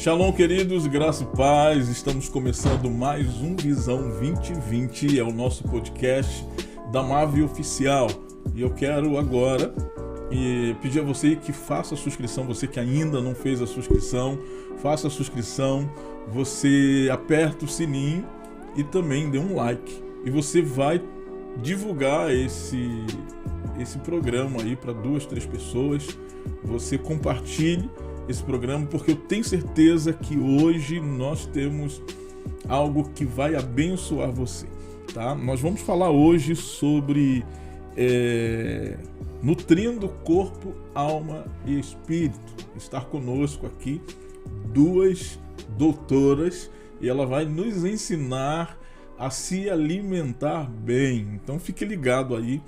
Shalom, queridos, graça e paz. Estamos começando mais um Visão 2020, é o nosso podcast da MAV Oficial. E eu quero agora pedir a você que faça a sua inscrição, você que ainda não fez a sua inscrição, faça a sua inscrição, você aperta o sininho e também dê um like. E você vai divulgar esse programa aí para 2, 3 pessoas. Você compartilhe esse programa, porque eu tenho certeza que hoje nós temos algo que vai abençoar você, tá? Nós vamos falar hoje sobre nutrindo corpo, alma e espírito. Estar conosco aqui 2 doutoras e ela vai nos ensinar a se alimentar bem. Então fique ligado aí,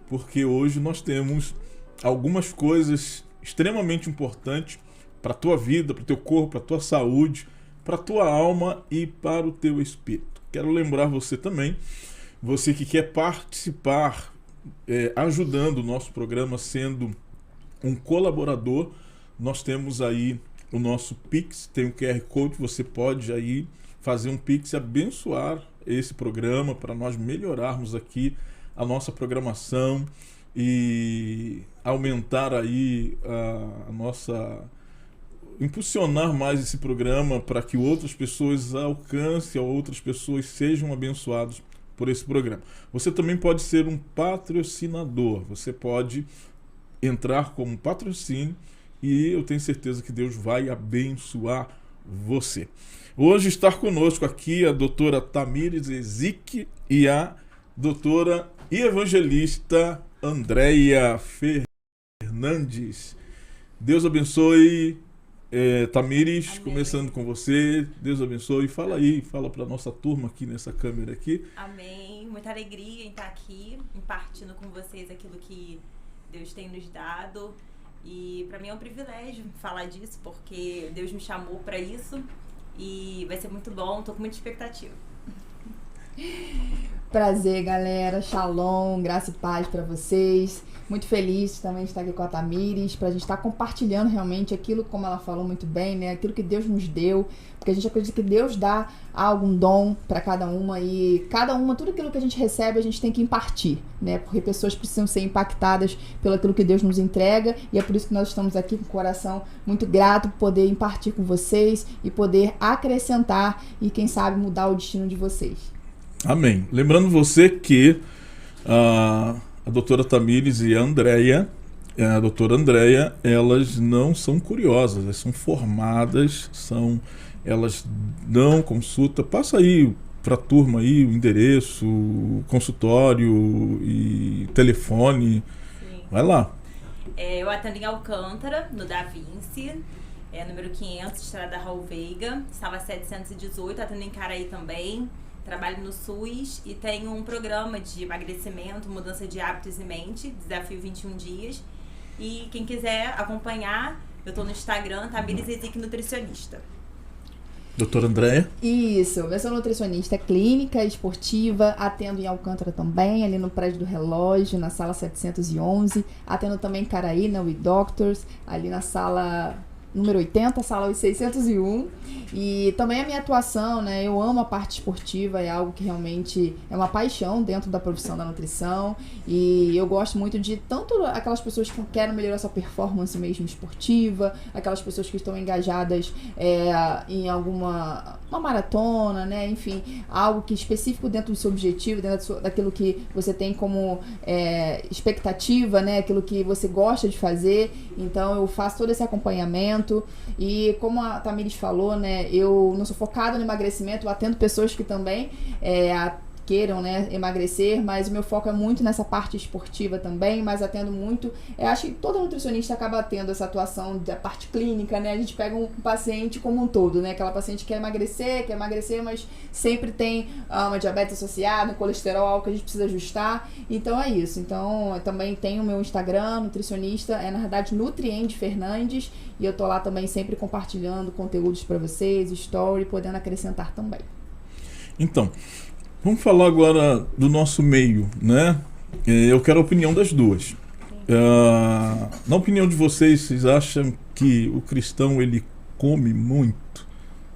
porque hoje nós temos algumas coisas extremamente importantes para a tua vida, para o teu corpo, para a tua saúde, para a tua alma e para o teu espírito. Quero lembrar você também, você que quer participar, ajudando o nosso programa, sendo um colaborador, nós temos aí o nosso Pix, tem o QR Code, você pode aí fazer um Pix e abençoar esse programa para nós melhorarmos aqui a nossa programação e aumentar aí a nossa... impulsionar mais esse programa para que outras pessoas alcancem, outras pessoas sejam abençoadas por esse programa. Você também pode ser um patrocinador, você pode entrar como patrocínio e eu tenho certeza que Deus vai abençoar você. Hoje está conosco aqui a doutora Tamires Ezik e a doutora e evangelista Andréia Fernandes. Deus abençoe. Tamires, amém. Começando com você, Deus abençoe. Fala aí, fala para nossa turma aqui nessa câmera aqui. Amém, muita alegria em estar aqui, compartilhando com vocês aquilo que Deus tem nos dado. E para mim é um privilégio falar disso, porque Deus me chamou para isso e vai ser muito bom, estou com muita expectativa. Prazer, galera, shalom, graça e paz para vocês. Muito feliz também de estar aqui com a Tamires, para a gente estar compartilhando realmente aquilo, como ela falou muito bem, né? Aquilo que Deus nos deu, porque a gente acredita que Deus dá algum dom para cada uma e cada uma, tudo aquilo que a gente recebe, a gente tem que impartir, né? Porque pessoas precisam ser impactadas pelo aquilo que Deus nos entrega e é por isso que nós estamos aqui com o coração muito grato por poder impartir com vocês e poder acrescentar e, quem sabe, mudar o destino de vocês. Amém. Lembrando você que a doutora Tamires e a Andréia, a doutora Andréia, elas não são curiosas, elas são formadas, elas dão consulta. Passa aí para a turma aí o endereço, o consultório e telefone. Sim. Vai lá. Eu atendo em Alcântara, no Da Vinci, número 500, Estrada Raul Veiga, sala 718, atendo em Caraí também. Trabalho no SUS e tenho um programa de emagrecimento, mudança de hábitos e mente, desafio 21 dias. E quem quiser acompanhar, eu tô no Instagram, Tamires Ezik Nutricionista. Doutora Andréia? Isso, eu sou nutricionista clínica, esportiva, atendo em Alcântara também, ali no prédio do relógio, na sala 711. Atendo também em Caraí, na We Doctors, ali na sala... número 80, sala 601. E também a minha atuação, né? Eu amo a parte esportiva, é algo que realmente é uma paixão dentro da profissão da nutrição. E eu gosto muito de tanto aquelas pessoas que querem melhorar sua performance mesmo esportiva, aquelas pessoas que estão engajadas em alguma maratona, né? Enfim, algo que específico dentro do seu objetivo, dentro daquilo que você tem como expectativa, né? Aquilo que você gosta de fazer. Então eu faço todo esse acompanhamento. E como a Tamires falou, né, eu não sou focada no emagrecimento, eu atendo pessoas que também queiram, né, emagrecer, mas o meu foco é muito nessa parte esportiva também, mas atendo muito, acho que todo nutricionista acaba tendo essa atuação da parte clínica, né, a gente pega um paciente como um todo, né, aquela paciente que quer emagrecer, mas sempre tem uma diabetes associada, um colesterol, algo que a gente precisa ajustar, então é isso. Então eu também tenho o meu Instagram, nutricionista, na verdade Nutriende Fernandes, e eu tô lá também sempre compartilhando conteúdos para vocês, story, podendo acrescentar também. Então, vamos falar agora do nosso meio, né? Eu quero a opinião das duas. Na opinião de vocês, vocês acham que o cristão ele come muito.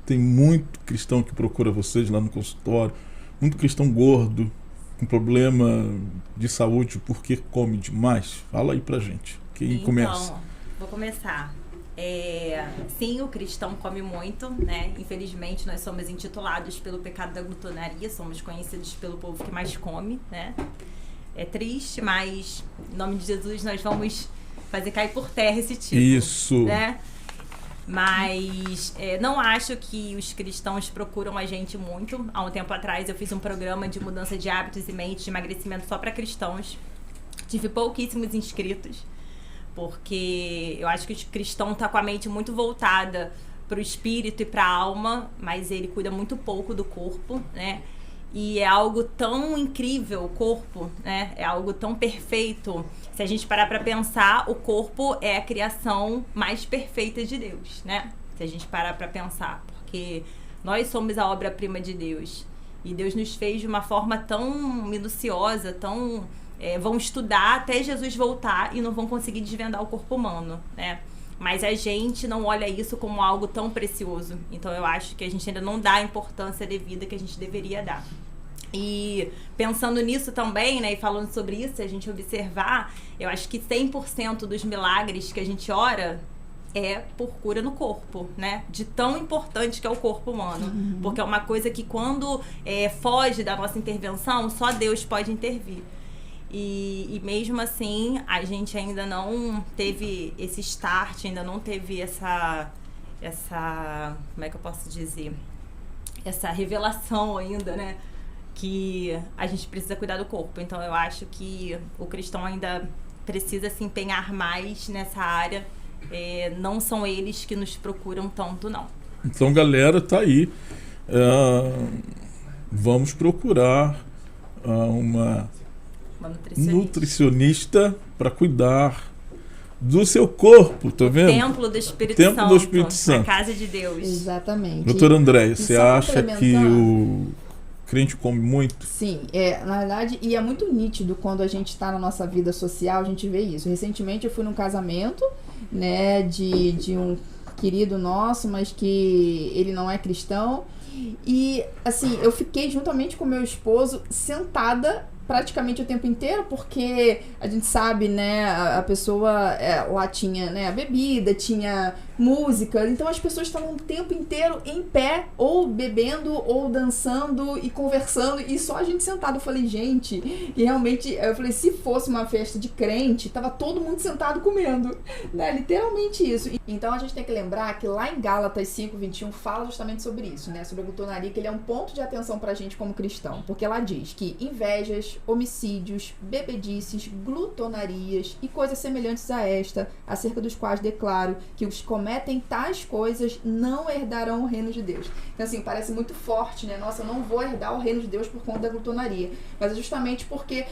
Tem muito cristão que procura vocês lá no consultório, muito cristão gordo, com problema de saúde porque come demais. Fala aí pra gente. Quem começa? Então, vou começar. Sim, o cristão come muito, né? Infelizmente, nós somos intitulados pelo pecado da glutonaria, somos conhecidos pelo povo que mais come, né? É triste, mas em nome de Jesus nós vamos fazer cair por terra esse tipo. Isso. Né? Mas não acho que os cristãos procuram a gente muito. Há um tempo atrás eu fiz um programa de mudança de hábitos e mente, de emagrecimento só para cristãos. Tive pouquíssimos inscritos, porque eu acho que o cristão está com a mente muito voltada para o espírito e para a alma, mas ele cuida muito pouco do corpo, né? E é algo tão incrível, o corpo, né? É algo tão perfeito. Se a gente parar para pensar, o corpo é a criação mais perfeita de Deus, né? Se a gente parar para pensar, porque nós somos a obra-prima de Deus. E Deus nos fez de uma forma tão minuciosa, tão... vão estudar até Jesus voltar e não vão conseguir desvendar o corpo humano, né? Mas a gente não olha isso como algo tão precioso. Então eu acho que a gente ainda não dá a importância devida que a gente deveria dar. E pensando nisso também, né, e falando sobre isso, se a gente observar, eu acho que 100% dos milagres que a gente ora é por cura no corpo, né? De tão importante que é o corpo humano. Uhum. Porque é uma coisa que quando foge da nossa intervenção, só Deus pode intervir. E mesmo assim, a gente ainda não teve esse start, ainda não teve essa como é que eu posso dizer? Essa revelação ainda, né? Que a gente precisa cuidar do corpo. Então eu acho que o cristão ainda precisa se empenhar mais nessa área. Não são eles que nos procuram tanto, não. Então, galera, tá aí. Vamos procurar uma nutricionista para cuidar do seu corpo, tá vendo? Templo do Espírito Santo. A casa de Deus. Exatamente. Doutora Andréia, você acha que o crente come muito? Sim, na verdade, e é muito nítido quando a gente está na nossa vida social, a gente vê isso. Recentemente eu fui num casamento, né, de um querido nosso, mas que ele não é cristão. E, assim, eu fiquei juntamente com meu esposo sentada praticamente o tempo inteiro, porque a gente sabe, né, a pessoa lá tinha, né, a bebida, tinha música, então as pessoas estavam o tempo inteiro em pé, ou bebendo, ou dançando e conversando, e só a gente sentado. Eu falei, gente, e realmente, eu falei, se fosse uma festa de crente, tava todo mundo sentado comendo, né, literalmente isso. Então a gente tem que lembrar que lá em Gálatas 5:21 fala justamente sobre isso, né, sobre a glutonaria, que ele é um ponto de atenção pra gente como cristão, porque lá diz que invejas, homicídios, bebedices, glutonarias e coisas semelhantes a esta, acerca dos quais declaro que os cometem tais coisas não herdarão o reino de Deus. Então, assim, parece muito forte, né? Nossa, eu não vou herdar o reino de Deus por conta da glutonaria. Mas é justamente porque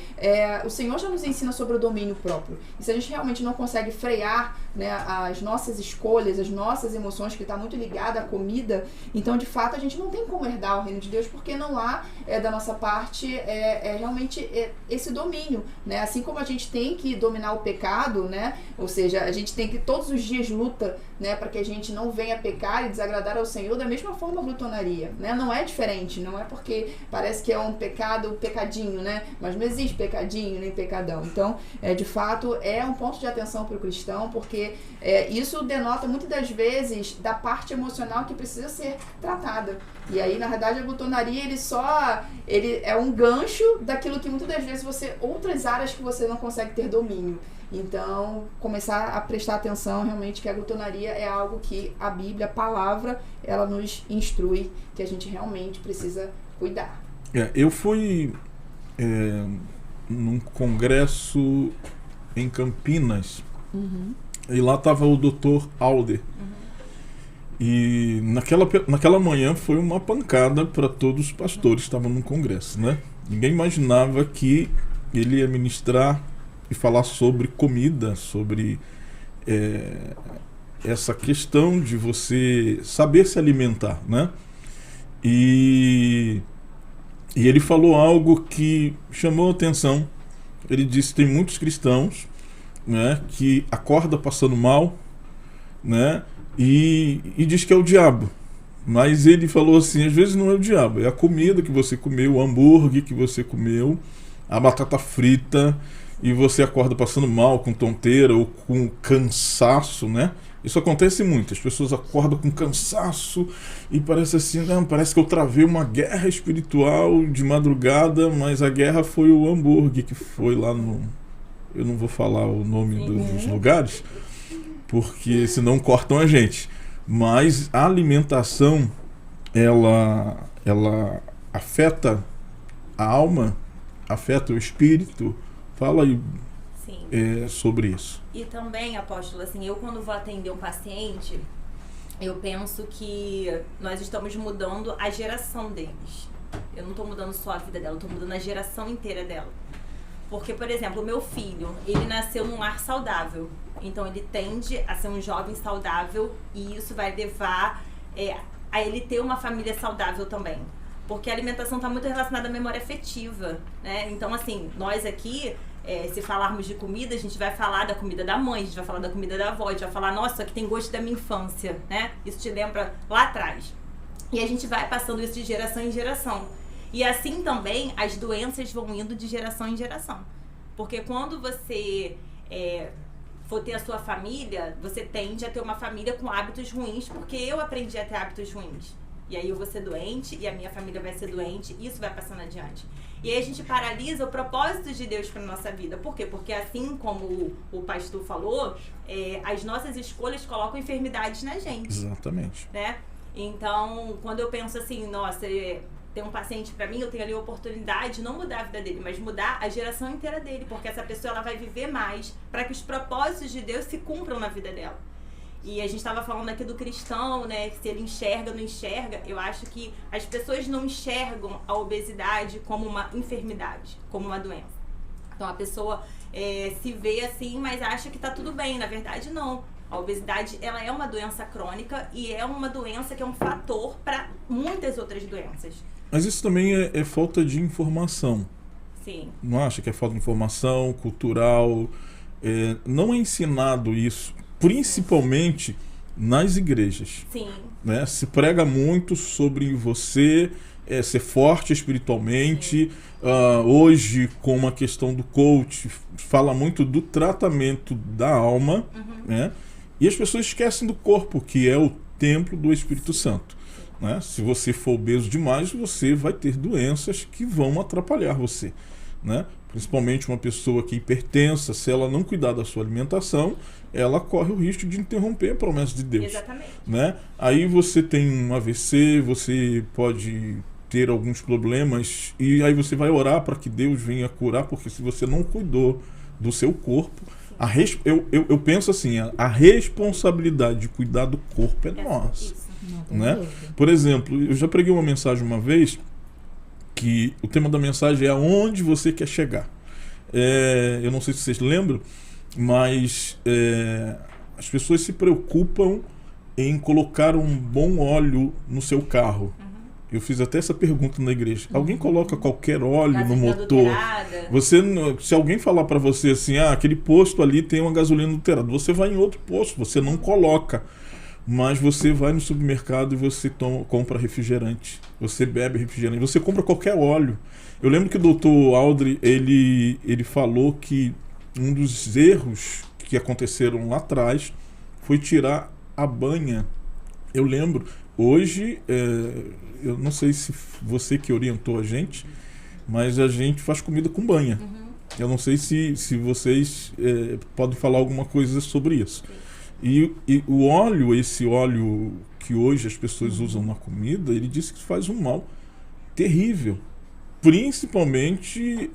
o Senhor já nos ensina sobre o domínio próprio. E se a gente realmente não consegue frear, né, as nossas escolhas, as nossas emoções, que está muito ligada à comida, então, de fato, a gente não tem como herdar o reino de Deus, porque não há, da nossa parte, realmente esse domínio, né? Assim como a gente tem que dominar o pecado, né? Ou seja, a gente tem que todos os dias luta, né, para que a gente não venha pecar e desagradar ao Senhor, da mesma forma a glutonaria, né? Não é diferente, não é porque parece que é um pecadinho, né? Mas não existe pecadinho nem pecadão. Então, de fato, é um ponto de atenção para o cristão, porque isso denota muitas das vezes da parte emocional que precisa ser tratada. E aí, na verdade, a glutonaria, ele é um gancho daquilo que muitas das vezes outras áreas que você não consegue ter domínio. Então, começar a prestar atenção realmente que a glutonaria é algo que a Bíblia, a palavra, ela nos instrui que a gente realmente precisa cuidar. Eu fui num congresso em Campinas, e lá estava o Dr. Alder. E naquela manhã foi uma pancada para todos os pastores que estavam no congresso, né? Ninguém imaginava que ele ia ministrar e falar sobre comida, sobre essa questão de você saber se alimentar, né? E ele falou algo que chamou a atenção. Ele disse que tem muitos cristãos, né, que acorda passando mal, né? E diz que é o diabo. Mas ele falou assim, às vezes não é o diabo, é a comida que você comeu, o hambúrguer que você comeu, a batata frita, e você acorda passando mal, com tonteira ou com cansaço, né? Isso acontece muito, as pessoas acordam com cansaço e parece assim, não, parece que eu travei uma guerra espiritual de madrugada, mas a guerra foi o hambúrguer que foi lá no... Eu não vou falar o nome dos lugares, porque senão cortam a gente. Mas a alimentação, ela afeta a alma, afeta o espírito. Fala aí sobre isso. E também, apóstolo, assim, eu quando vou atender um paciente, eu penso que nós estamos mudando a geração deles. Eu não estou mudando só a vida dela, eu estou mudando a geração inteira dela. Porque, por exemplo, o meu filho, ele nasceu num lar saudável. Então, ele tende a ser um jovem saudável e isso vai levar a ele ter uma família saudável também. Porque a alimentação está muito relacionada à memória afetiva, né? Então, assim, nós aqui, se falarmos de comida, a gente vai falar da comida da mãe, a gente vai falar da comida da avó, a gente vai falar, nossa, isso aqui tem gosto da minha infância, né? Isso te lembra lá atrás. E a gente vai passando isso de geração em geração. E assim também as doenças vão indo de geração em geração. Porque quando você for ter a sua família, você tende a ter uma família com hábitos ruins, porque eu aprendi a ter hábitos ruins. E aí eu vou ser doente, e a minha família vai ser doente, e isso vai passando adiante. E aí a gente paralisa o propósito de Deus para nossa vida. Por quê? Porque assim como o pastor falou, as nossas escolhas colocam enfermidades na gente. Exatamente. Né? Então, quando eu penso assim, nossa, tem um paciente para mim, eu tenho ali a oportunidade de não mudar a vida dele, mas mudar a geração inteira dele, porque essa pessoa ela vai viver mais para que os propósitos de Deus se cumpram na vida dela. E a gente estava falando aqui do cristão, né, se ele enxerga ou não enxerga. Eu acho que as pessoas não enxergam a obesidade como uma enfermidade, como uma doença. Então a pessoa se vê assim, mas acha que tá tudo bem. Na verdade, não. A obesidade, ela é uma doença crônica e é uma doença que é um fator para muitas outras doenças. Mas isso também é falta de informação. Sim. Não acha que é falta de informação cultural? Não é ensinado isso, principalmente nas igrejas. Sim. Né? Se prega muito sobre você ser forte espiritualmente. Hoje, com a questão do coach, fala muito do tratamento da alma. Né? E as pessoas esquecem do corpo, que é o templo do Espírito Santo. Né? Se você for obeso demais, você vai ter doenças que vão atrapalhar você. Né? Principalmente uma pessoa que é hipertensa, se ela não cuidar da sua alimentação, ela corre o risco de interromper a promessa de Deus. Exatamente. Né? Aí você tem um AVC, você pode ter alguns problemas e aí você vai orar para que Deus venha curar, porque se você não cuidou do seu corpo, eu penso assim, a responsabilidade de cuidar do corpo é nossa. Né? Por exemplo, eu já preguei uma mensagem uma vez que o tema da mensagem é aonde você quer chegar. Eu não sei se vocês lembram, mas as pessoas se preocupam em colocar um bom óleo no seu carro. Eu fiz até essa pergunta na igreja. Alguém coloca qualquer óleo no motor? Se alguém falar para você assim, aquele posto ali tem uma gasolina adulterada, você vai em outro posto, você não coloca. Mas você vai no supermercado e você compra refrigerante. Você bebe refrigerante. Você compra qualquer óleo. Eu lembro que o Dr. Aldri, ele falou que um dos erros que aconteceram lá atrás foi tirar a banha. Eu lembro, hoje, eu não sei se você que orientou a gente, mas a gente faz comida com banha. Eu não sei se vocês podem falar alguma coisa sobre isso. E o óleo, esse óleo que hoje as pessoas usam na comida, ele disse que faz um mal terrível. Principalmente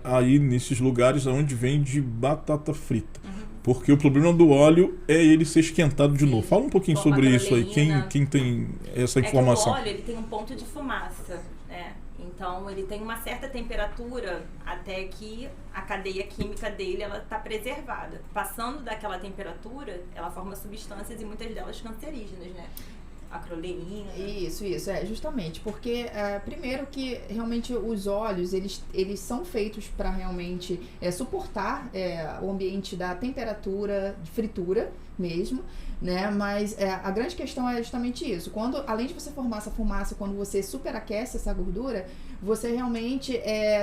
aí nesses lugares onde vende batata frita. Porque o problema do óleo é ele ser esquentado de novo. Fala um pouquinho sobre isso aí, quem tem essa informação. O óleo ele tem um ponto de fumaça, né? Então ele tem uma certa temperatura até que a cadeia química dele ela está preservada. Passando daquela temperatura, ela forma substâncias e muitas delas cancerígenas, né? acroleína. Isso, justamente, porque primeiro que realmente os óleos, eles são feitos para realmente suportar o ambiente da temperatura de fritura mesmo, né, mas a grande questão é justamente isso, além de você formar essa fumaça, quando você superaquece essa gordura, você realmente,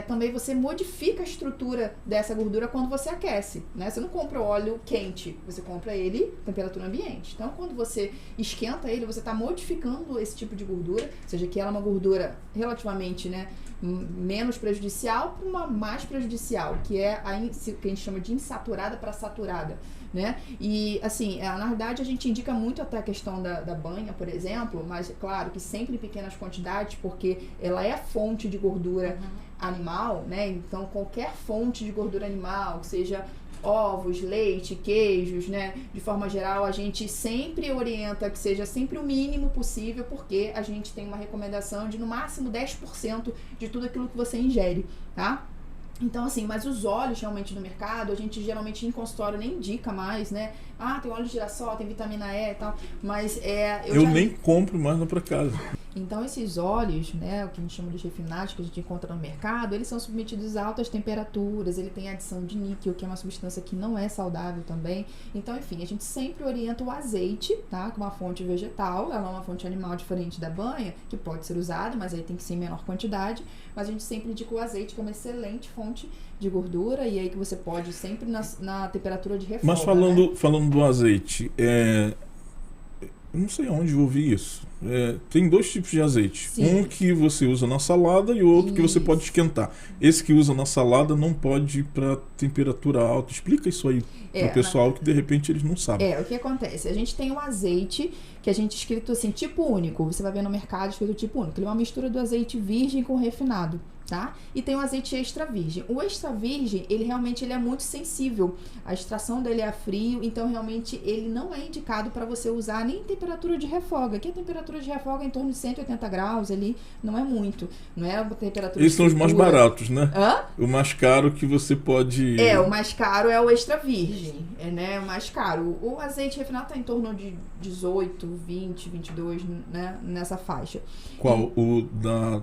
também você modifica a estrutura dessa gordura quando você aquece, né, você não compra o óleo quente, você compra ele temperatura ambiente, então quando você esquenta ele, você está modificando esse tipo de gordura, ou seja, que ela é uma gordura relativamente, né, menos prejudicial para uma mais prejudicial, que é que a gente chama de insaturada para saturada, né? E assim, na verdade a gente indica muito até a questão da banha, por exemplo, mas claro que sempre em pequenas quantidades, porque ela é fonte de gordura animal, né? Então qualquer fonte de gordura animal, que seja ovos, leite, queijos, né? De forma geral, a gente sempre orienta que seja sempre o mínimo possível, porque a gente tem uma recomendação de no máximo 10% de tudo aquilo que você ingere, tá? Então, assim, mas os óleos realmente no mercado, a gente geralmente em consultório nem indica mais, né? Tem óleo de girassol, tem vitamina E e tal, mas eu nem compro mais lá pra casa. Então, esses óleos, né, o que a gente chama de refinados, que a gente encontra no mercado, eles são submetidos a altas temperaturas, ele tem adição de níquel, que é uma substância que não é saudável também. Então, enfim, a gente sempre orienta o azeite, tá, com uma fonte vegetal, ela é uma fonte animal diferente da banha, que pode ser usada, mas aí tem que ser em menor quantidade, mas a gente sempre indica o azeite, que é uma excelente fonte de gordura, e aí que você pode sempre na temperatura de refoga. Mas falando do azeite, eu não sei onde eu ouvi isso. Tem dois tipos de azeite. Sim. Um que você usa na salada e outro que você pode esquentar. Esse que usa na salada não pode ir para temperatura alta. Explica isso aí para o pessoal que de repente eles não sabem. O que acontece? A gente tem um azeite que a gente escrito assim, tipo único. Você vai ver no mercado escrito tipo único. Ele é uma mistura do azeite virgem com refinado, tá? E tem o azeite extra virgem. O extra virgem, ele é muito sensível. A extração dele é a frio, então realmente ele não é indicado para você usar nem em temperatura de refoga. Que a temperatura de refoga é em torno de 180 graus ali, não é muito. Não é uma temperatura Esses são os mais baratos, né? Hã? O mais caro que você pode... O mais caro é o extra virgem, né? O mais caro. O azeite refinado tá em torno de 18, 20, 22, né? Nessa faixa. Qual? O da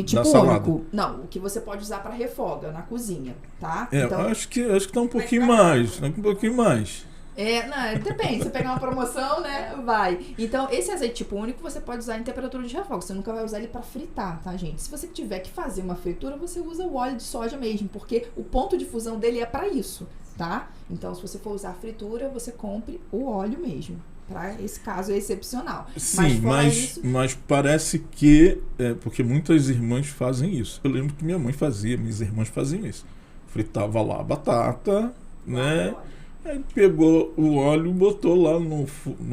tipo salada? Único. Não, o que você pode usar para refoga na cozinha, tá? Então, acho que tá um pouquinho mais. Um pouquinho mais. Não, depende. Se pegar uma promoção, né, vai. Então, esse azeite tipo único você pode usar em temperatura de refoga. Você nunca vai usar ele para fritar, tá, gente? Se você tiver que fazer uma fritura, você usa o óleo de soja mesmo, porque o ponto de fusão dele é para isso, tá? Então, se você for usar fritura, você compre o óleo mesmo. Para esse caso é excepcional. Sim, mas parece que... porque muitas irmãs fazem isso. Eu lembro que minha mãe fazia, minhas irmãs faziam isso. Fritava lá a batata, né? Aí pegou o óleo e botou lá no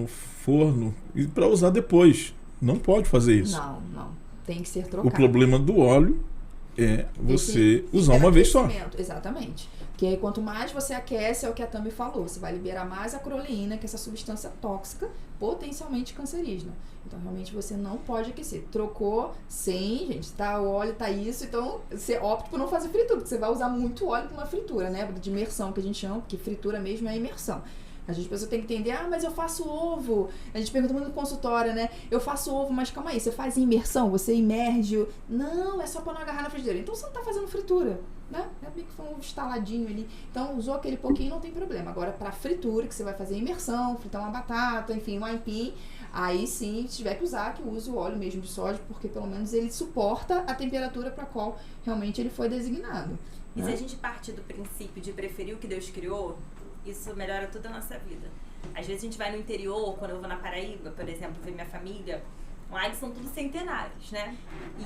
forno para usar depois. Não pode fazer isso. Não. Tem que ser trocado. O problema do óleo é você usar uma vez só. Exatamente. Porque aí quanto mais você aquece, é o que a Tami falou, você vai liberar mais acroleína, que é essa substância tóxica, potencialmente cancerígena. Então, realmente, você não pode aquecer. Trocou, sim, gente, tá, o óleo tá isso, então você opta por não fazer fritura, porque você vai usar muito óleo para uma fritura, né, de imersão, que a gente chama, porque fritura mesmo é imersão. A gente pessoa tem que entender, mas eu faço ovo. A gente pergunta muito no consultório, né? Eu faço ovo, mas calma aí, você faz imersão? Você imerge? Não, é só pra não agarrar na frigideira. Então você não tá fazendo fritura, né? É meio que foi um ovo estaladinho ali. Então usou aquele pouquinho, não tem problema. Agora pra fritura, que você vai fazer imersão, fritar uma batata, enfim, um aipim, aí sim, se tiver que usar, que use o óleo mesmo de soja, porque pelo menos ele suporta a temperatura pra qual realmente ele foi designado. E se a gente partir do princípio de preferir o que Deus criou, isso melhora toda a nossa vida. Às vezes a gente vai no interior, quando eu vou na Paraíba, por exemplo, ver minha família, lá eles são todos centenários, né?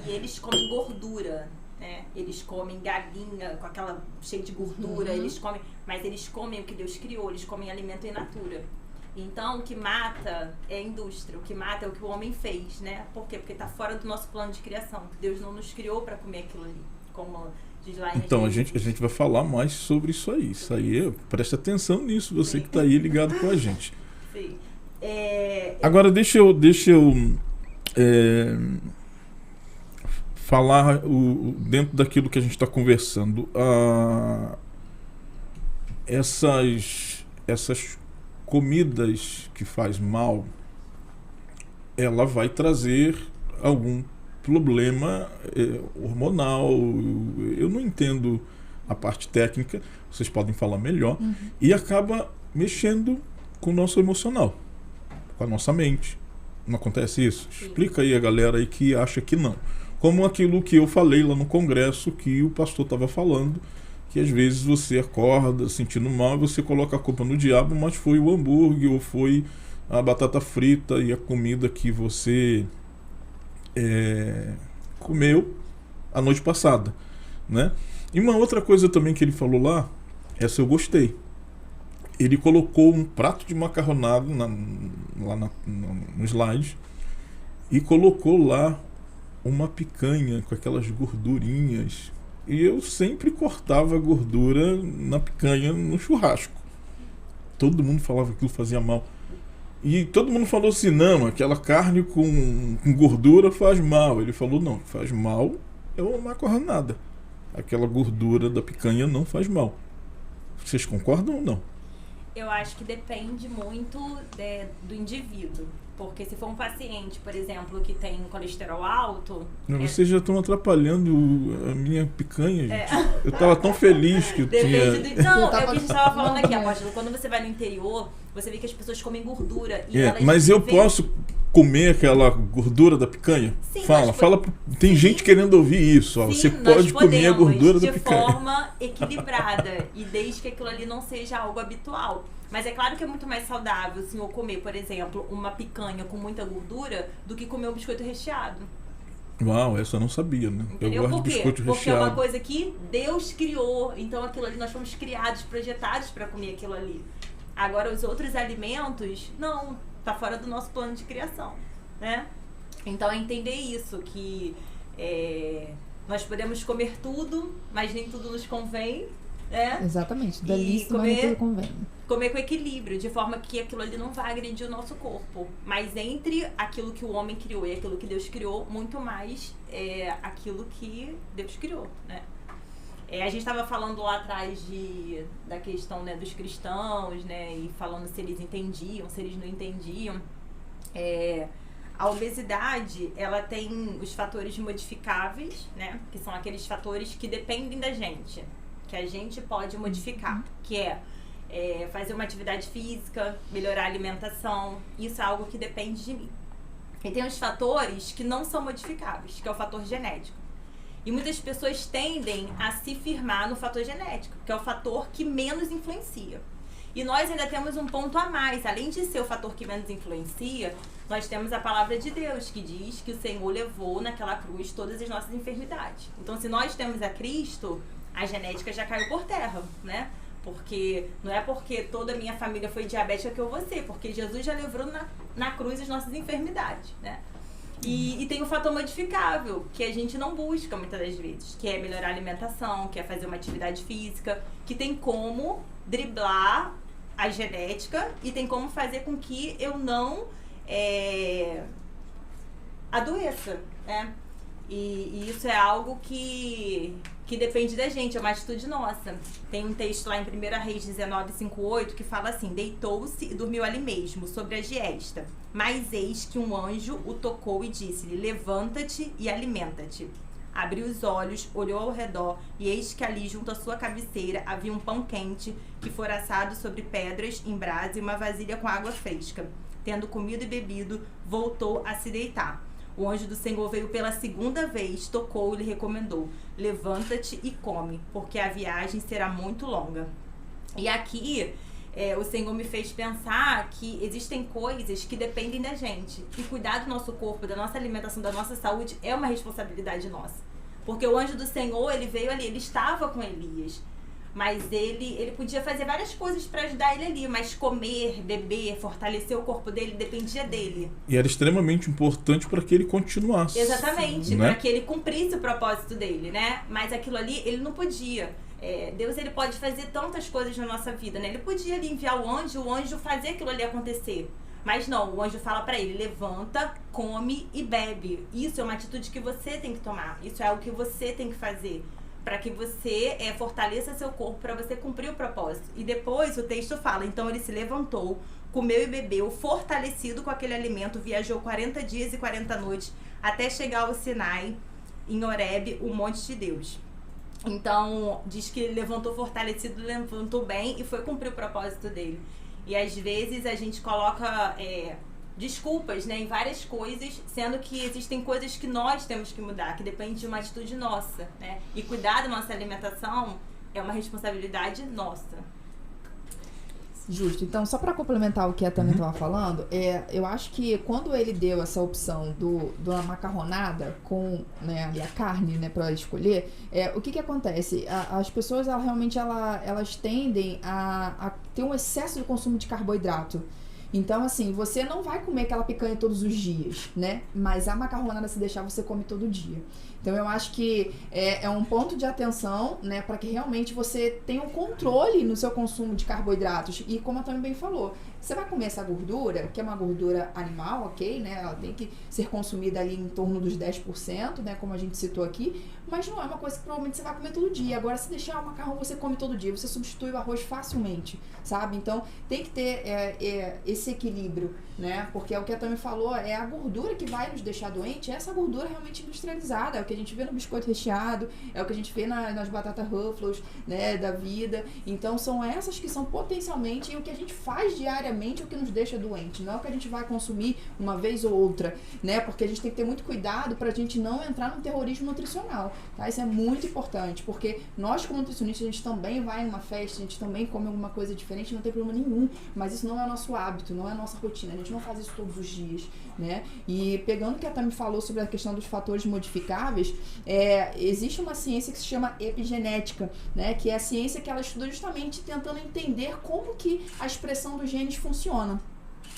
E eles comem gordura, né? Eles comem galinha com aquela cheia de gordura, mas eles comem o que Deus criou, eles comem alimento in natura. Então, o que mata é a indústria, o que mata é o que o homem fez, né? Por quê? Porque está fora do nosso plano de criação. Deus não nos criou para comer aquilo ali, como... Então, a gente vai falar mais sobre isso aí. Isso aí, preste atenção nisso, você que está aí ligado com a gente. Sim. Agora, deixa eu falar dentro daquilo que a gente está conversando. Essas comidas que faz mal, ela vai trazer algum problema hormonal. Eu não entendo a parte técnica, vocês podem falar melhor, e acaba mexendo com o nosso emocional, com a nossa mente. Não acontece isso? Sim. Explica aí a galera aí que acha que não. Como aquilo que eu falei lá no congresso, que o pastor estava falando, que às vezes você acorda sentindo mal e você coloca a culpa no diabo, mas foi o hambúrguer ou foi a batata frita e a comida que você comeu a noite passada, né? E uma outra coisa também que ele falou lá, essa eu gostei. Ele colocou um prato de macarronada no slide e colocou lá uma picanha com aquelas gordurinhas. E eu sempre cortava a gordura na picanha no churrasco. Todo mundo falava que aquilo fazia mal. E todo mundo falou assim, não, aquela carne com gordura faz mal. Ele falou, não, faz mal é uma macarronada. Aquela gordura da picanha não faz mal. Vocês concordam ou não? Eu acho que depende muito do indivíduo. Porque se for um paciente, por exemplo, que tem colesterol alto... Vocês já estão atrapalhando a minha picanha, gente. Eu estava tão feliz que eu tinha... Não, é o que a gente estava falando aqui, apóstolo. Quando você vai no interior, você vê que as pessoas comem gordura. E elas mas eu posso comer aquela gordura da picanha? Sim, fala. Tem gente querendo ouvir isso. Ó. Sim, você pode comer a gordura da picanha. De forma equilibrada. E desde que aquilo ali não seja algo habitual. Mas é claro que é muito mais saudável o senhor comer, por exemplo, uma picanha com muita gordura do que comer um biscoito recheado. Uau, essa eu não sabia, né? Entendeu? Eu gosto de biscoito recheado. Porque é uma coisa que Deus criou. Então aquilo ali, nós fomos criados, projetados para comer aquilo ali. Agora os outros alimentos, não, tá fora do nosso plano de criação, né? Então é entender isso, que nós podemos comer tudo, mas nem tudo nos convém, né? Exatamente, delícia, mas nem tudo convém. Comer com equilíbrio, de forma que aquilo ali não vai agredir o nosso corpo. Mas entre aquilo que o homem criou e aquilo que Deus criou, muito mais aquilo que Deus criou, né? A gente estava falando lá atrás da questão, né, dos cristãos, né, e falando se eles entendiam, se eles não entendiam. A obesidade, ela tem os fatores modificáveis, né, que são aqueles fatores que dependem da gente, que a gente pode modificar, que fazer uma atividade física, melhorar a alimentação. Isso é algo que depende de mim. E tem os fatores que não são modificáveis, que é o fator genético. E muitas pessoas tendem a se firmar no fator genético, que é o fator que menos influencia. E nós ainda temos um ponto a mais. Além de ser o fator que menos influencia, nós temos a palavra de Deus, que diz que o Senhor levou naquela cruz todas as nossas enfermidades. Então, se nós temos a Cristo, a genética já caiu por terra, né? Porque não é porque toda a minha família foi diabética que eu vou ser, porque Jesus já levou na cruz as nossas enfermidades, né? E tem o fator modificável, que a gente não busca muitas das vezes, que é melhorar a alimentação, que é fazer uma atividade física, que tem como driblar a genética e tem como fazer com que eu não adoeça, né? E isso é algo que depende da gente, é uma atitude nossa. Tem um texto lá em 1 Reis 19:5-8 que fala assim: deitou-se e dormiu ali mesmo, sobre a giesta. Mas eis que um anjo o tocou e disse-lhe: levanta-te e alimenta-te. Abriu os olhos, olhou ao redor, e eis que ali junto à sua cabeceira havia um pão quente que fora assado sobre pedras em brasa e uma vasilha com água fresca. Tendo comido e bebido, voltou a se deitar. O anjo do Senhor veio pela segunda vez, tocou e lhe recomendou: levanta-te e come, porque a viagem será muito longa. E aqui o Senhor me fez pensar que existem coisas que dependem da gente. E cuidar do nosso corpo, da nossa alimentação, da nossa saúde é uma responsabilidade nossa. Porque o anjo do Senhor, ele veio ali, ele estava com Elias. Mas ele podia fazer várias coisas para ajudar ele ali, mas comer, beber, fortalecer o corpo dele dependia dele. E era extremamente importante para que ele continuasse. Exatamente, né? Para que ele cumprisse o propósito dele, né? Mas aquilo ali, ele não podia. Deus, ele pode fazer tantas coisas na nossa vida, né? Ele podia ali enviar o anjo fazer aquilo ali acontecer. Mas não, o anjo fala para ele: levanta, come e bebe. Isso é uma atitude que você tem que tomar. Isso é algo que você tem que fazer, para que você fortaleça seu corpo, para você cumprir o propósito. E depois o texto fala: então ele se levantou, comeu e bebeu, fortalecido com aquele alimento, viajou 40 dias e 40 noites até chegar ao Sinai, em Horebe, o monte de Deus. Então, diz que ele levantou fortalecido, levantou bem e foi cumprir o propósito dele. E às vezes a gente coloca desculpas, né, em várias coisas, sendo que existem coisas que nós temos que mudar, que depende de uma atitude nossa, né? E cuidar da nossa alimentação é uma responsabilidade nossa. Justo. Então, só para complementar o que a Tami estava falando, eu acho que quando ele deu essa opção da macarronada com, né, a carne, né, para escolher, o que acontece? As pessoas elas tendem a ter um excesso de consumo de carboidrato. Então, assim, você não vai comer aquela picanha todos os dias, né? Mas a macarronada, se deixar, você come todo dia. Então, eu acho que é um ponto de atenção, né? Para que realmente você tenha um controle no seu consumo de carboidratos. E como a Tami bem falou, você vai comer essa gordura, que é uma gordura animal, ok, né? Ela tem que ser consumida ali em torno dos 10%, né? Como a gente citou aqui. Mas não é uma coisa que provavelmente você vai comer todo dia. Agora, se deixar o macarrão, você come todo dia. Você substitui o arroz facilmente, sabe? Então, tem que ter esse equilíbrio, né? Porque o que a Tami falou, é a gordura que vai nos deixar doente, essa gordura realmente industrializada. É o que a gente vê no biscoito recheado, é o que a gente vê nas batatas Ruffles, né? Da vida. Então, são essas que são potencialmente o que a gente faz diariamente, o que nos deixa doente. Não é o que a gente vai consumir uma vez ou outra, né? Porque a gente tem que ter muito cuidado pra gente não entrar no terrorismo nutricional. Tá? Isso é muito importante, porque nós como nutricionistas, a gente também vai em uma festa, a gente também come alguma coisa diferente, não tem problema nenhum, mas isso não é o nosso hábito, não é a nossa rotina, a gente não faz isso todos os dias, né? E pegando o que a Tami falou sobre a questão dos fatores modificáveis, existe uma ciência que se chama epigenética, né? Que é a ciência que ela estuda justamente tentando entender como que a expressão dos genes funciona.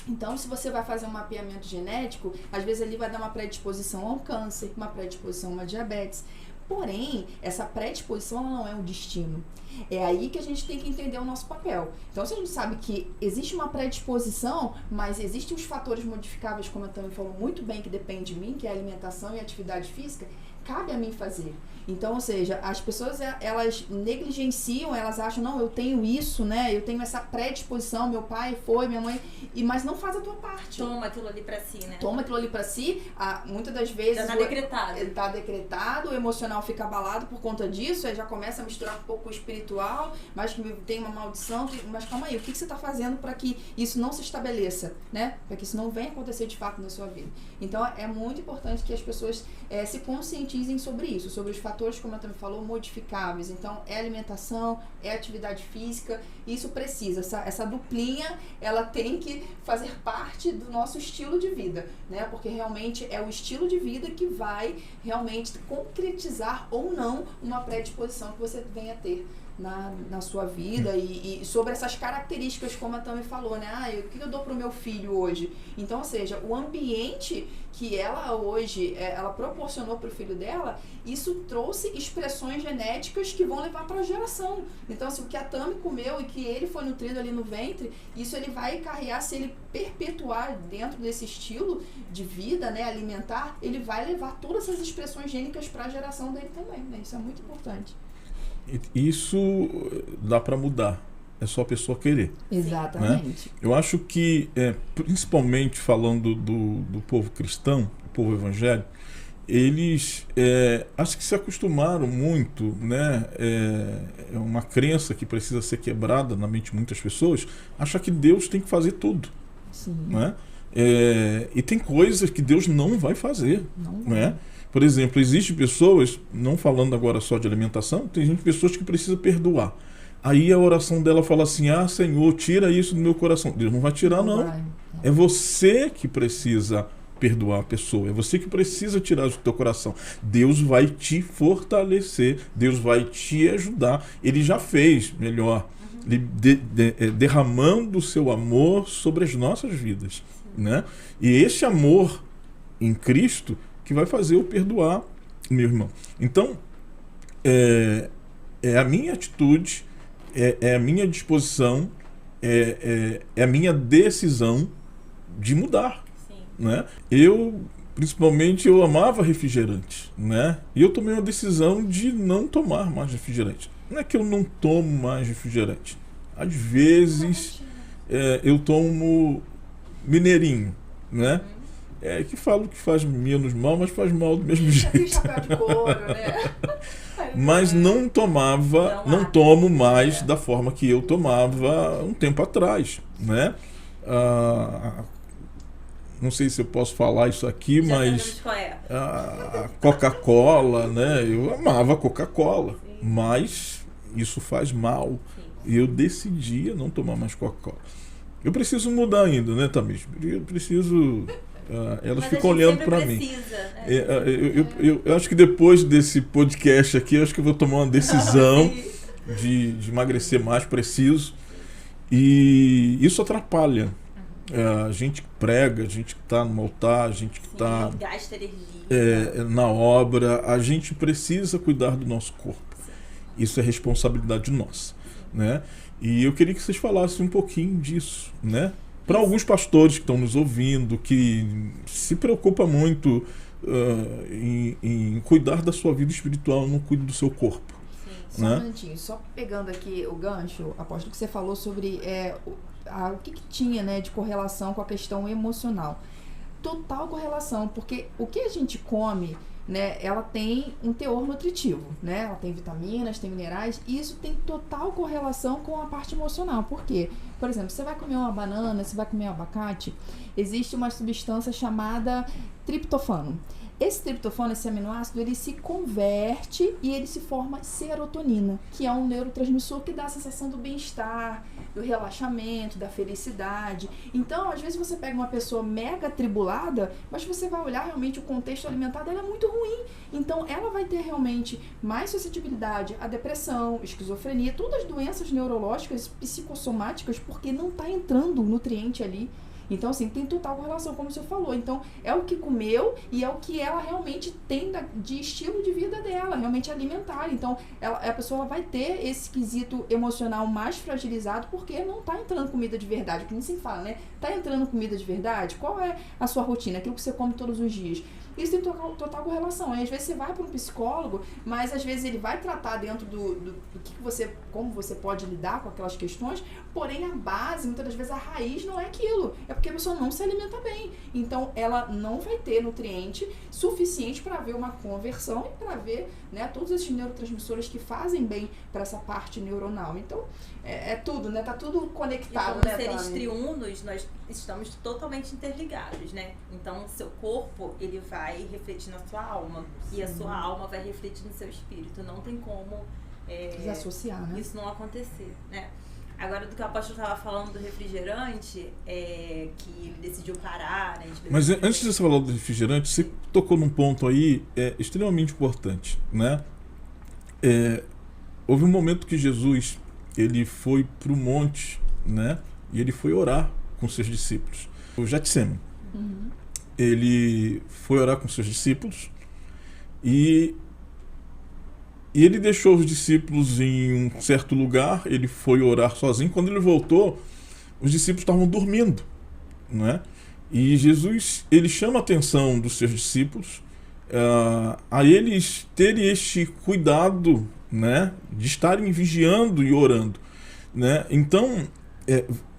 Então, se você vai fazer um mapeamento genético, às vezes ele vai dar uma predisposição a um câncer, uma predisposição a uma diabetes. Porém, essa predisposição ela não é um destino. É aí que a gente tem que entender o nosso papel. Então, se a gente sabe que existe uma predisposição, mas existem os fatores modificáveis, como a Tami falou muito bem, que depende de mim, que é a alimentação e a atividade física, cabe a mim fazer. Então, ou seja, as pessoas, elas negligenciam, elas acham, não, eu tenho isso, né? Eu tenho essa predisposição, meu pai foi, minha mãe, mas não faz a tua parte. Toma aquilo ali pra si, né? Toma aquilo ali pra si, muitas das vezes... Já tá decretado. Tá decretado, o emocional fica abalado por conta disso, aí já começa a misturar um pouco o espiritual, mas que tem uma maldição, mas calma aí, o que você tá fazendo pra que isso não se estabeleça, né? Pra que isso não venha acontecer de fato na sua vida. Então, é muito importante que as pessoas se conscientizem sobre isso, sobre os fatores, como a Tami falou, modificáveis. Então, é alimentação, é atividade física, isso precisa, essa duplinha, ela tem que fazer parte do nosso estilo de vida, né? Porque realmente é o estilo de vida que vai realmente concretizar ou não uma predisposição que você venha a ter na sua vida e sobre essas características, como a Tami falou, né? O que eu dou pro meu filho hoje? Então, ou seja, o ambiente que ela hoje, ela proporcionou pro filho dela, isso trouxe expressões genéticas que vão levar para a geração. Então, assim, o que a Tami comeu e que ele foi nutrido ali no ventre, isso ele vai carregar, se ele perpetuar dentro desse estilo de vida, né, alimentar, ele vai levar todas essas expressões gênicas para a geração dele também, né? Isso é muito importante. Isso dá para mudar, é só a pessoa querer. Exatamente. Né? Eu acho que, principalmente falando do povo cristão, do povo evangélico, eles acho que se acostumaram muito, né? É uma crença que precisa ser quebrada na mente de muitas pessoas, achar que Deus tem que fazer tudo. Sim. Né? E tem coisas que Deus não vai fazer. Não né? Por exemplo, existem pessoas, não falando agora só de alimentação, tem pessoas que precisam perdoar. Aí a oração dela fala assim, Senhor, tira isso do meu coração. Deus não vai tirar, não. É você que precisa perdoar a pessoa, é você que precisa tirar isso do teu coração. Deus vai te fortalecer, Deus vai te ajudar. Ele já fez, melhor, derramando o seu amor sobre as nossas vidas. Né? E esse amor em Cristo que vai fazer eu perdoar meu irmão. Então, é a minha atitude, é a minha disposição, é a minha decisão de mudar. Sim. Né? Principalmente, eu amava refrigerante. Né? E eu tomei uma decisão de não tomar mais refrigerante. Não é que eu não tomo mais refrigerante. Às vezes, eu tomo mineirinho, né? Que falo que faz menos mal, mas faz mal do mesmo jeito. Chapéu de couro, né? Mas não tomo mais da forma que eu tomava um tempo atrás, né? Não sei se eu posso falar isso aqui, Já mas sabemos qual é. a Coca-Cola, né? Eu amava Coca-Cola, mas isso faz mal. E eu decidi não tomar mais Coca-Cola. Eu preciso mudar ainda, né, Tamiris? Eu preciso... elas Mas ficam olhando para mim. Eu acho que depois desse podcast aqui, eu acho que eu vou tomar uma decisão de emagrecer mais, preciso. E isso atrapalha. A gente que prega, a gente que está no altar, a gente que está gasta energia. Na obra, a gente precisa cuidar do nosso corpo. Isso é responsabilidade nossa, né? E eu queria que vocês falassem um pouquinho disso, né? Para alguns pastores que estão nos ouvindo, que se preocupam muito em cuidar da sua vida espiritual, não cuida do seu corpo. Sim. Só um minutinho, só pegando aqui o gancho, apóstolo, que você falou sobre o que tinha, né, de correlação com a questão emocional. Total correlação, porque o que a gente come, né, ela tem um teor nutritivo, né? Ela tem vitaminas, tem minerais, e isso tem total correlação com a parte emocional. Por quê? Por exemplo, você vai comer uma banana, você vai comer um abacate, existe uma substância chamada triptofano. Esse triptofano, esse aminoácido, ele se converte e ele se forma serotonina, que é um neurotransmissor que dá a sensação do bem-estar, do relaxamento, da felicidade. Então, às vezes você pega uma pessoa mega atribulada, mas você vai olhar realmente o contexto alimentar dela é muito ruim. Então, ela vai ter realmente mais suscetibilidade à depressão, esquizofrenia, todas as doenças neurológicas, psicossomáticas, porque não está entrando nutriente ali. Então, assim, tem total correlação, como você falou. Então, é o que comeu e é o que ela realmente tem de estilo de vida dela, realmente alimentar. Então, a pessoa vai ter esse quesito emocional mais fragilizado porque não tá entrando comida de verdade. Que nem se fala, né? Tá entrando comida de verdade? Qual é a sua rotina? Aquilo que você come todos os dias. Isso tem total correlação. Aí, às vezes você vai para um psicólogo, mas às vezes ele vai tratar dentro do que você, como você pode lidar com aquelas questões, porém a base, muitas das vezes a raiz não é aquilo. É porque a pessoa não se alimenta bem. Então ela não vai ter nutriente suficiente para haver uma conversão e para ver, né, todos esses neurotransmissores que fazem bem para essa parte neuronal. Então é tudo, né? Tá tudo conectado, e como né, seres Tami? triunos, nós estamos totalmente interligados, né? Então, o seu corpo, ele vai refletir na sua alma. Sim. E a sua alma vai refletir no seu espírito. Não tem como desassociar, né? isso não acontecer, né? Agora, do que o apóstolo estava falando do refrigerante, que ele decidiu parar, né? Mas antes de você falar do refrigerante, você tocou num ponto aí extremamente importante, né? Houve um momento que Jesus ele foi para o monte, né? E ele foi orar com seus discípulos. O Getsemane. Uhum. Ele foi orar com seus discípulos e ele deixou os discípulos em um certo lugar, ele foi orar sozinho. Quando ele voltou, os discípulos estavam dormindo, né? E Jesus, ele chama a atenção dos seus discípulos a eles terem este cuidado, né, de estarem vigiando e orando, né? Então,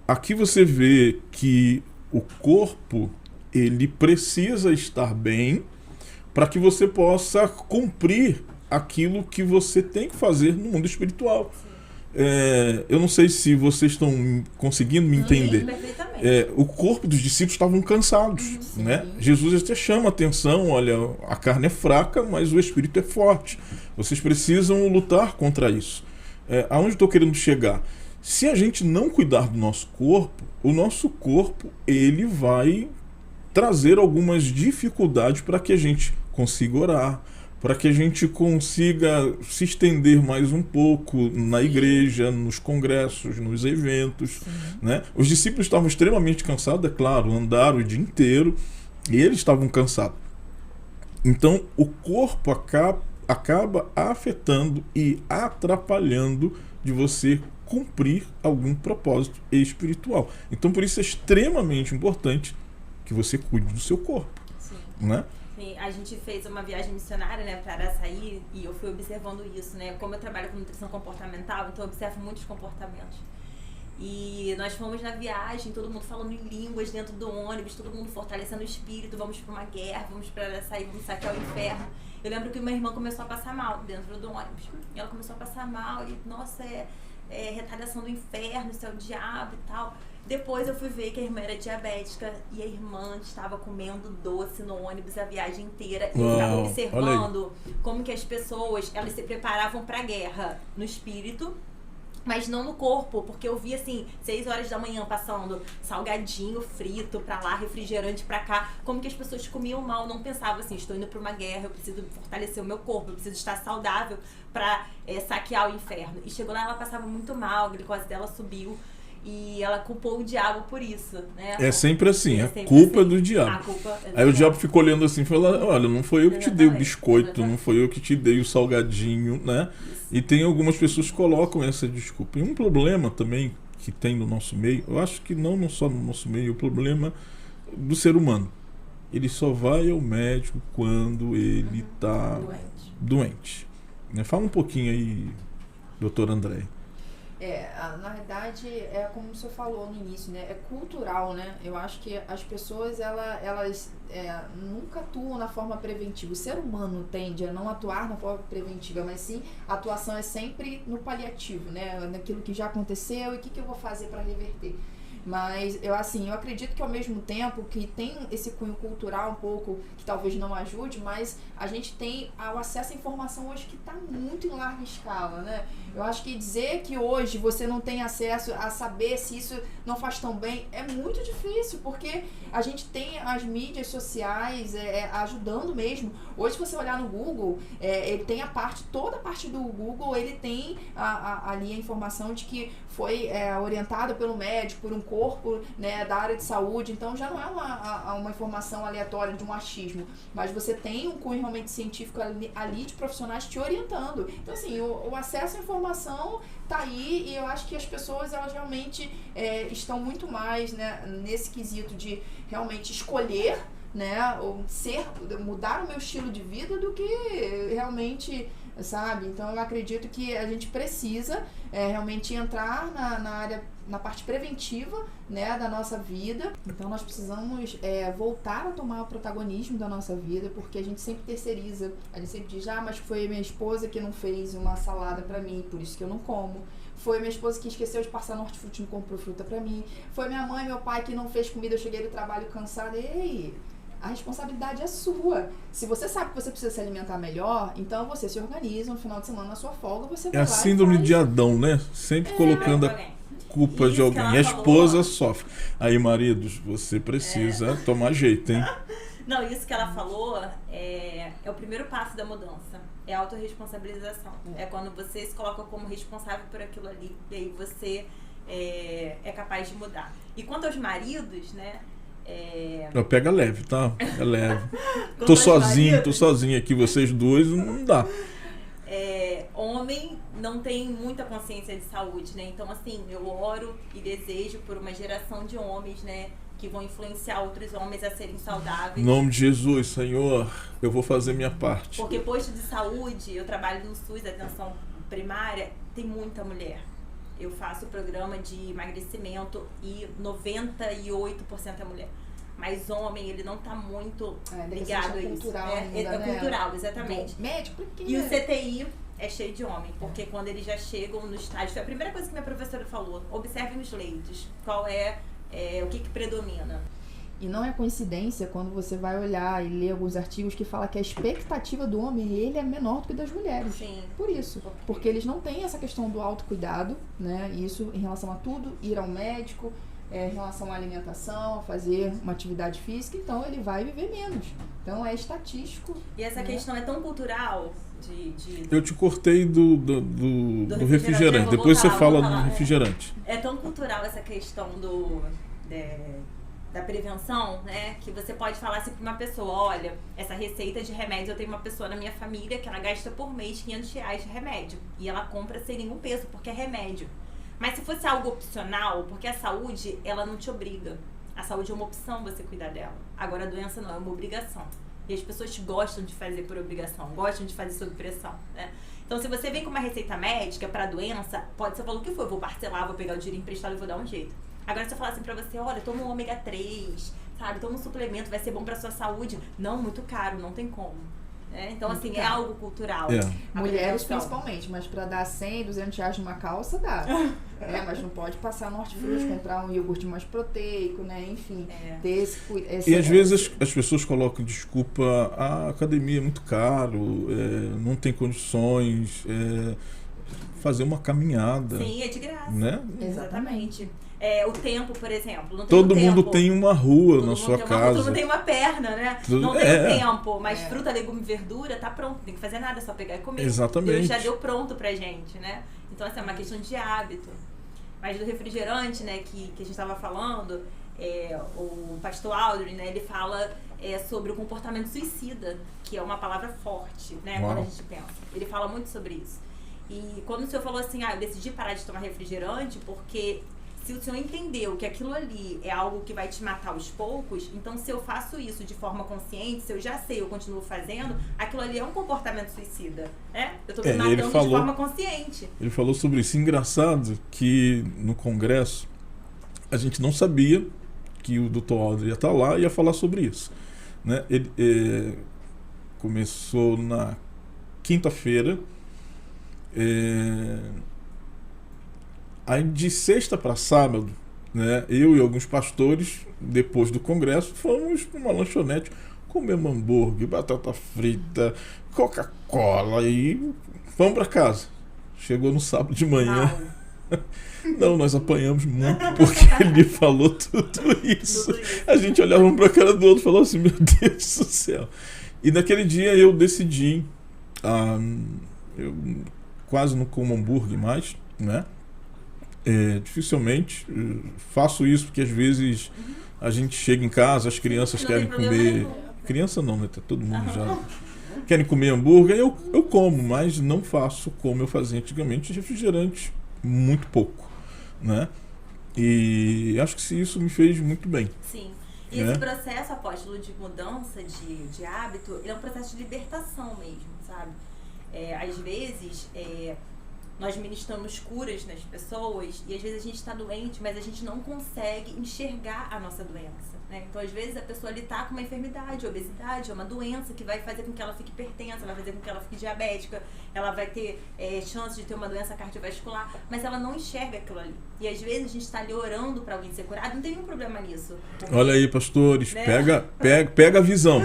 aqui você vê que o corpo ele precisa estar bem para que você possa cumprir aquilo que você tem que fazer no mundo espiritual. Eu não sei se vocês estão conseguindo me entender. O corpo dos discípulos estavam cansados, né? Jesus até chama a atenção, olha, a carne é fraca, mas o espírito é forte. Vocês precisam lutar contra isso. Aonde estou querendo chegar? Se a gente não cuidar do nosso corpo, o nosso corpo ele vai trazer algumas dificuldades para que a gente consiga orar, para que a gente consiga se estender mais um pouco na igreja, nos congressos, nos eventos, né? Os discípulos estavam extremamente cansados, é claro, andaram o dia inteiro e eles estavam cansados. Então, o corpo acaba afetando e atrapalhando de você cumprir algum propósito espiritual. Então, por isso é extremamente importante que você cuide do seu corpo, né? A gente fez uma viagem missionária, né, para Araçaí, e eu fui observando isso, né? Como eu trabalho com nutrição comportamental, então eu observo muitos comportamentos. E nós fomos na viagem, todo mundo falando em línguas dentro do ônibus, todo mundo fortalecendo o espírito, vamos pra uma guerra, vamos pra sair, vamos saquear o inferno. Eu lembro que uma irmã começou a passar mal dentro do ônibus. E ela começou a passar mal e, nossa, é retaliação do inferno, isso é o diabo e tal. Depois eu fui ver que a irmã era diabética e a irmã estava comendo doce no ônibus a viagem inteira. E eu estava observando como que as pessoas, elas se preparavam para a guerra no espírito, mas não no corpo, porque eu vi assim, 6 horas da manhã passando salgadinho frito pra lá, refrigerante pra cá, como que as pessoas comiam mal, não pensavam assim, estou indo pra uma guerra, eu preciso fortalecer o meu corpo, eu preciso estar saudável pra saquear o inferno. E chegou lá, ela passava muito mal, a glicose dela subiu. E ela culpou o diabo por isso, né? É sempre assim, a culpa é do diabo. Aí o diabo ficou olhando assim e falou, olha, não foi eu que te dei o biscoito, não foi eu que te dei o salgadinho, né? Isso. E tem algumas pessoas que colocam essa desculpa. E um problema também que tem no nosso meio, eu acho que não só no nosso meio, o problema do ser humano. Ele só vai ao médico quando ele está doente. Né? Fala um pouquinho aí, doutor André. Na verdade, é como o senhor falou no início, né? É cultural, né? Eu acho que as pessoas, elas nunca atuam na forma preventiva. O ser humano tende a não atuar na forma preventiva, mas sim, a atuação é sempre no paliativo, né? Naquilo que já aconteceu e o que eu vou fazer para reverter. Mas eu acredito que ao mesmo tempo que tem esse cunho cultural um pouco, que talvez não ajude, mas a gente tem o acesso à informação hoje que está muito em larga escala, né? Eu acho que dizer que hoje você não tem acesso a saber se isso não faz tão bem é muito difícil, porque a gente tem as mídias sociais ajudando mesmo. Hoje, se você olhar no Google, ele tem toda a parte do Google, ele tem ali a informação de que foi orientado pelo médico, por um corpo, né, da área de saúde. Então já não é uma informação aleatória de um achismo, mas você tem um cunho realmente científico ali de profissionais te orientando. Então assim, o acesso à informação tá aí, e eu acho que as pessoas, elas realmente estão muito mais, né, nesse quesito de realmente escolher, né, ou mudar o meu estilo de vida do que realmente, sabe? Então eu acredito que a gente precisa realmente entrar na área, na parte preventiva, né, da nossa vida. Então nós precisamos voltar a tomar o protagonismo da nossa vida, porque a gente sempre terceiriza. A gente sempre diz, mas foi minha esposa que não fez uma salada pra mim, por isso que eu não como. Foi minha esposa que esqueceu de passar no hortifruti e não comprou fruta pra mim. Foi minha mãe, meu pai que não fez comida, eu cheguei do trabalho cansada. Ei, a responsabilidade é sua. Se você sabe que você precisa se alimentar melhor, então você se organiza no final de semana, na sua folga, você vai lá. É a síndrome de Adão, né? Sempre colocando a culpa de alguém. A esposa sofre. Aí, maridos, você precisa tomar jeito, hein? Não, isso que ela falou é o primeiro passo da mudança. É a autorresponsabilização. É quando você se coloca como responsável por aquilo ali. E aí você é capaz de mudar. E quanto aos maridos, né? Pega leve, tá? É leve. Tô sozinho aqui, vocês dois, não dá. Homem não tem muita consciência de saúde, né? Então, assim, eu oro e desejo por uma geração de homens, né, que vão influenciar outros homens a serem saudáveis. Em nome de Jesus, Senhor, eu vou fazer minha parte. Porque posto de saúde, eu trabalho no SUS, atenção primária, tem muita mulher. Eu faço programa de emagrecimento e 98% é mulher. Mas homem, ele não tá muito ligado a isso. Cultural cultural, exatamente. Bom, médico, e o CTI é cheio de homem, porque quando eles já chegam no estágio, foi a primeira coisa que minha professora falou, observem os leitos, qual o que predomina. E não é coincidência quando você vai olhar e ler alguns artigos que fala que a expectativa do homem, ele é menor do que das mulheres. Sim. Por isso. Porque eles não têm essa questão do autocuidado, né? Isso em relação a tudo, ir ao médico, em relação à alimentação, fazer uma atividade física, então ele vai viver menos. Então é estatístico. E essa questão é tão cultural Eu te cortei do refrigerante. Depois você fala do refrigerante. É tão cultural essa questão da prevenção, né? Que você pode falar assim pra uma pessoa, olha, essa receita de remédio, eu tenho uma pessoa na minha família que ela gasta por mês R$500 de remédio. E ela compra sem nenhum peso, porque é remédio. Mas se fosse algo opcional, porque a saúde, ela não te obriga. A saúde é uma opção você cuidar dela. Agora a doença não, é uma obrigação. E as pessoas gostam de fazer por obrigação, gostam de fazer sob pressão, né? Então, se você vem com uma receita médica pra doença, pode ser falou o que for, vou parcelar, vou pegar o dinheiro emprestado e vou dar um jeito. Agora, se eu falar assim pra você, olha, toma um ômega 3, sabe, toma um suplemento, vai ser bom pra sua saúde. Não, muito caro, não tem como. Então, assim, é algo cultural. Mulheres principalmente, mas pra dar 100, 200 reais numa calça dá. Mas não pode passar no hortifruti, comprar um iogurte mais proteico, né? Enfim, ter esse E às vezes as pessoas colocam desculpa, a academia é muito caro, não tem condições, fazer uma caminhada. Sim, é de graça. Né? Exatamente. O tempo, por exemplo. Não tem todo mundo tem uma rua na sua casa. Todo mundo tem uma perna, né? Não tem tempo, mas fruta, legume e verdura tá pronto. Não tem que fazer nada, é só pegar e comer. Exatamente. Deus já deu pronto pra gente, né? Então, assim, é uma questão de hábito. Mas do refrigerante, né, que a gente tava falando, o pastor Aldrin, né, ele fala sobre o comportamento suicida, que é uma palavra forte, né, quando a gente pensa. Ele fala muito sobre isso. E quando o senhor falou assim, eu decidi parar de tomar refrigerante porque se o senhor entendeu que aquilo ali é algo que vai te matar aos poucos, então se eu faço isso de forma consciente, se eu já sei, eu continuo fazendo, aquilo ali é um comportamento suicida, né? Eu tô me matando de forma consciente. Ele falou sobre isso. Engraçado que no congresso a gente não sabia que o Dr. Aldrin ia estar lá e ia falar sobre isso, né? Ele começou na quinta-feira, aí de sexta para sábado, né, eu e alguns pastores, depois do congresso, fomos para uma lanchonete comer hambúrguer, batata frita, Coca-Cola e fomos para casa. Chegou no sábado de manhã. Não, nós apanhamos muito porque ele falou tudo isso. A gente olhava um para a cara do outro e falou assim, meu Deus do céu. E naquele dia eu decidi, eu quase não como hambúrguer mais, né? Dificilmente faço isso porque às vezes a gente chega em casa, as crianças querem comer. Criança não, né? Todo mundo já querem comer hambúrguer. Eu como, mas não faço como eu fazia antigamente, refrigerante muito pouco, né? E acho que isso me fez muito bem. Sim. E esse processo, apóstolo, de mudança de hábito, ele é um processo de libertação mesmo, sabe? Às vezes nós ministramos curas nas pessoas e às vezes a gente está doente, mas a gente não consegue enxergar a nossa doença, né? Então, às vezes, a pessoa ali tá com uma enfermidade, obesidade, é uma doença que vai fazer com que ela fique hipertensa, vai fazer com que ela fique diabética, ela vai ter chance de ter uma doença cardiovascular, mas ela não enxerga aquilo ali. E às vezes a gente está ali orando para alguém ser curado, não tem nenhum problema nisso. Porque, olha aí, pastores, né? pega a visão.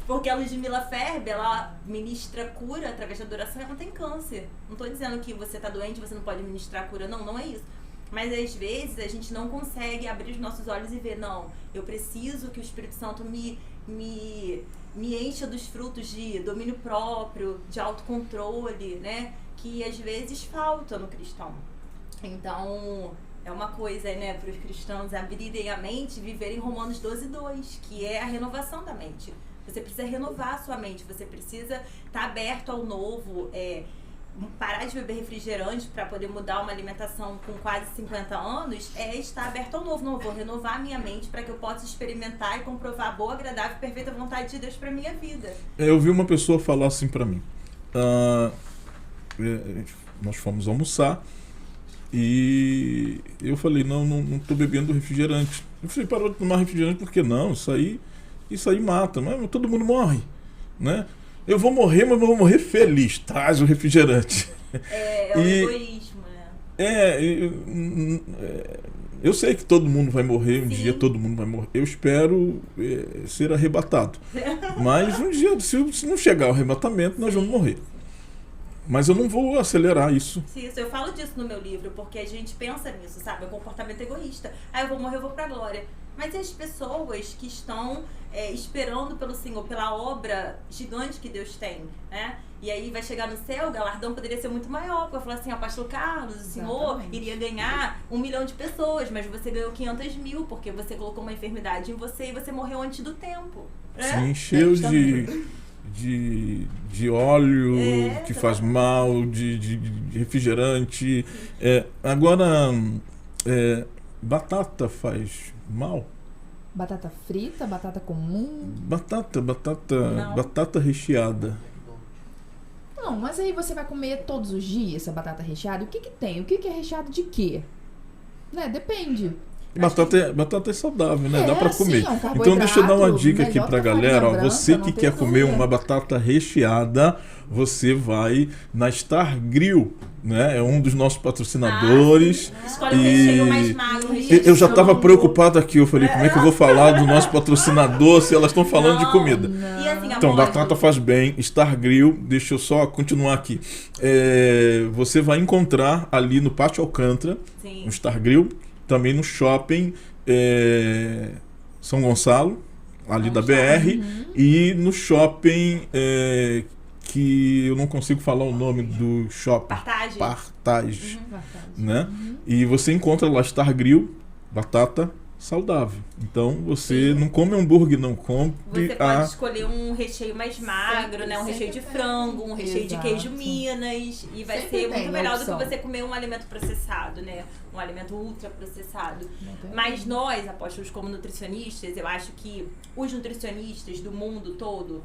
Porque a Ludmila Ferber, ela ministra cura através da adoração e ela não tem câncer. Não estou dizendo que você está doente, você não pode ministrar cura. Não é isso. Mas às vezes a gente não consegue abrir os nossos olhos e ver, não, eu preciso que o Espírito Santo me encha dos frutos de domínio próprio, de autocontrole, né? Que às vezes falta no cristão. Então, é uma coisa, né, para os cristãos abrirem a mente e viverem Romanos 12:2, que é a renovação da mente. Você precisa renovar a sua mente, você precisa estar aberto ao novo, parar de beber refrigerante para poder mudar uma alimentação com quase 50 anos, estar aberto ao novo. Não, eu vou renovar a minha mente para que eu possa experimentar e comprovar a boa, agradável e perfeita vontade de Deus para minha vida. Eu vi uma pessoa falar assim para mim, nós fomos almoçar e eu falei, não tô bebendo refrigerante. Eu falei, parou de tomar refrigerante porque não, isso aí mata, mas todo mundo morre, né? Eu vou morrer, mas vou morrer feliz. Traz o refrigerante. É o egoísmo, né? Eu sei que todo mundo vai morrer, um dia todo mundo vai morrer. Eu espero ser arrebatado. Mas um dia, se não chegar o arrebatamento, nós vamos morrer. Mas eu não vou acelerar isso. Sim, eu falo disso no meu livro, porque a gente pensa nisso, sabe? É um comportamento egoísta. Eu vou morrer, eu vou pra glória. Mas e as pessoas que estão esperando pelo Senhor, pela obra gigante que Deus tem, né? E aí vai chegar no céu, o galardão poderia ser muito maior. Porque eu falo assim, pastor Carlos, o senhor iria ganhar 1 milhão de pessoas, mas você ganhou 500 mil, porque você colocou uma enfermidade em você e você morreu antes do tempo. Se encheu de óleo que faz mal, de refrigerante. Agora, batata faz mal? Batata frita, batata comum? Batata recheada. Não, mas aí você vai comer todos os dias essa batata recheada? O que tem? O que é recheado de quê? Né? Depende. Batata é saudável, né? Dá pra comer. Sim, é um então deixa eu dar uma dica aqui melhor pra que a galera. farinha Ó, branca, você não que tenho quer comer dúvida. uma batata recheada, você vai na Star Grill, né? É um dos nossos patrocinadores. Escolhe o recheio mais magro, o recheio Eu já estava frango. preocupado aqui, eu falei, como é que eu vou falar do nosso patrocinador se elas estão falando de Não, comida? E assim, Então, amor, batata faz bem, Star Grill, deixa eu só continuar aqui. Você vai encontrar ali no Pátio Alcântara, Sim. no Star Grill, também no shopping São Gonçalo, ali da BR, e no shopping que eu não consigo falar o nome do shopping. Partage. Partage, né? E você encontra lá Star Grill, batata saudável. Então você não come hambúrguer, não compre Você pode escolher um recheio mais magro, né? Um recheio de frango, um recheio de queijo Minas. E vai Sempre ser tem muito melhor do opção. que você comer um alimento processado, né? Um alimento ultra processado. Mas nós, apóstolos, como nutricionistas, eu acho que os nutricionistas do mundo todo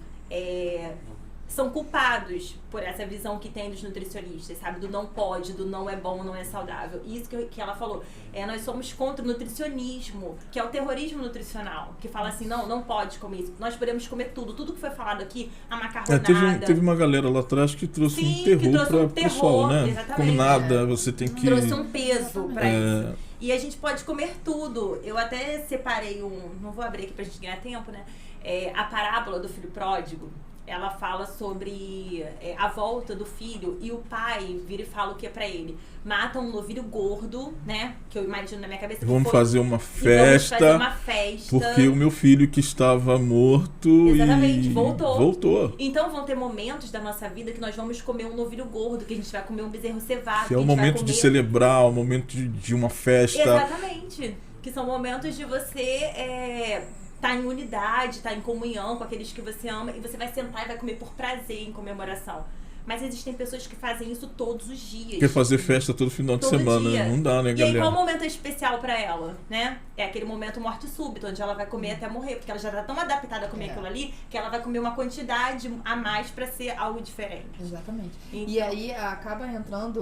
são culpados por essa visão que tem dos nutricionistas, sabe? Do não pode, do não é bom, não é saudável. Isso que ela falou. Nós somos contra o nutricionismo, que é o terrorismo nutricional, que fala assim, não pode comer isso. Nós podemos comer tudo. Tudo que foi falado aqui, a macarronada. Teve uma galera lá atrás que trouxe um terror para o pessoal, né? Exatamente. Como nada, você tem que... Trouxe um peso pra isso. E a gente pode comer tudo. Eu até separei não vou abrir aqui pra gente ganhar tempo, né? A parábola do filho pródigo. Ela fala sobre a volta do filho e o pai vira e fala o que é pra ele? Mata um novilho gordo, né? Que eu imagino na minha cabeça. Vamos fazer uma festa, porque o meu filho que estava morto exatamente, voltou. Então vão ter momentos da nossa vida que nós vamos comer um novilho gordo, que a gente vai comer um bezerro cevado. Que é o momento de celebrar, o momento de uma festa. Exatamente. Que são momentos de você... tá em unidade, tá em comunhão com aqueles que você ama e você vai sentar e vai comer por prazer em comemoração. Mas existem pessoas que fazem isso todos os dias. Quer fazer festa todo final de semana, dia. Não dá, né, galera? E aí qual momento é especial pra ela, né? É aquele momento morte súbita, onde ela vai comer até morrer, porque ela já tá tão adaptada a comer aquilo ali, que ela vai comer uma quantidade a mais pra ser algo diferente. Exatamente. Então, e aí acaba entrando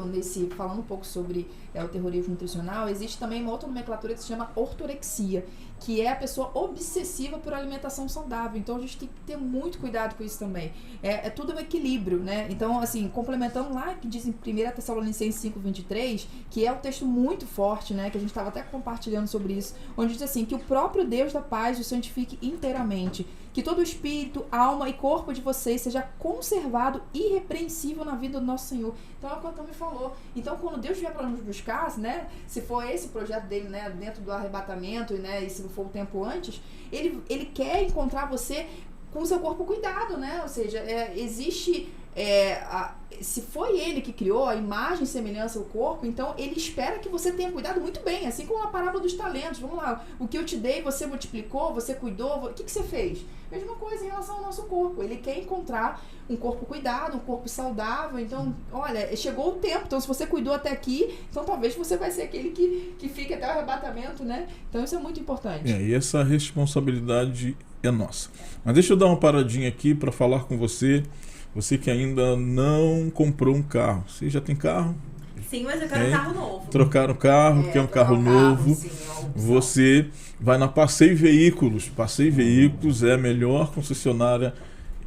falando um pouco sobre o terrorismo nutricional, existe também uma outra nomenclatura que se chama ortorexia, que é a pessoa obsessiva por alimentação saudável. Então a gente tem que ter muito cuidado com isso também. É tudo um equilíbrio, né? Então, assim, complementando lá, que diz em 1 Tessalonicenses 5:23, que é um texto muito forte, né? Que a gente estava até compartilhando sobre isso, onde diz assim, que o próprio Deus da paz o santifique inteiramente, que todo o espírito, alma e corpo de vocês seja conservado irrepreensível na vida do nosso Senhor. Então é o que o Antônio falou. Então quando Deus vier para nos buscar, né, se for esse projeto dele, né, dentro do arrebatamento, né, e se não for o tempo antes, ele quer encontrar você com o seu corpo cuidado, né? Ou seja, existe... se foi ele que criou a imagem e semelhança do corpo, então ele espera que você tenha cuidado muito bem, assim como a parábola dos talentos. Vamos lá, o que eu te dei, você multiplicou, você cuidou, o que você fez? Mesma coisa em relação ao nosso corpo. Ele quer encontrar um corpo cuidado, um corpo saudável. Então, olha, chegou o tempo. Então, se você cuidou até aqui, então talvez você vai ser aquele que fique até o arrebatamento, né? Então, isso é muito importante. E essa responsabilidade é nossa. Mas deixa eu dar uma paradinha aqui para falar com você. Você que ainda não comprou um carro. Você já tem carro? Sim, mas eu quero um carro novo. Trocar o carro, quer um carro novo. Sim, você vai na Passeio Veículos. Passeio Veículos é a melhor concessionária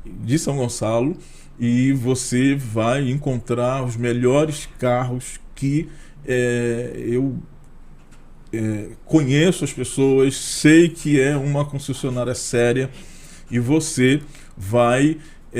de São Gonçalo e você vai encontrar os melhores carros que eu conheço as pessoas, sei que é uma concessionária séria e você vai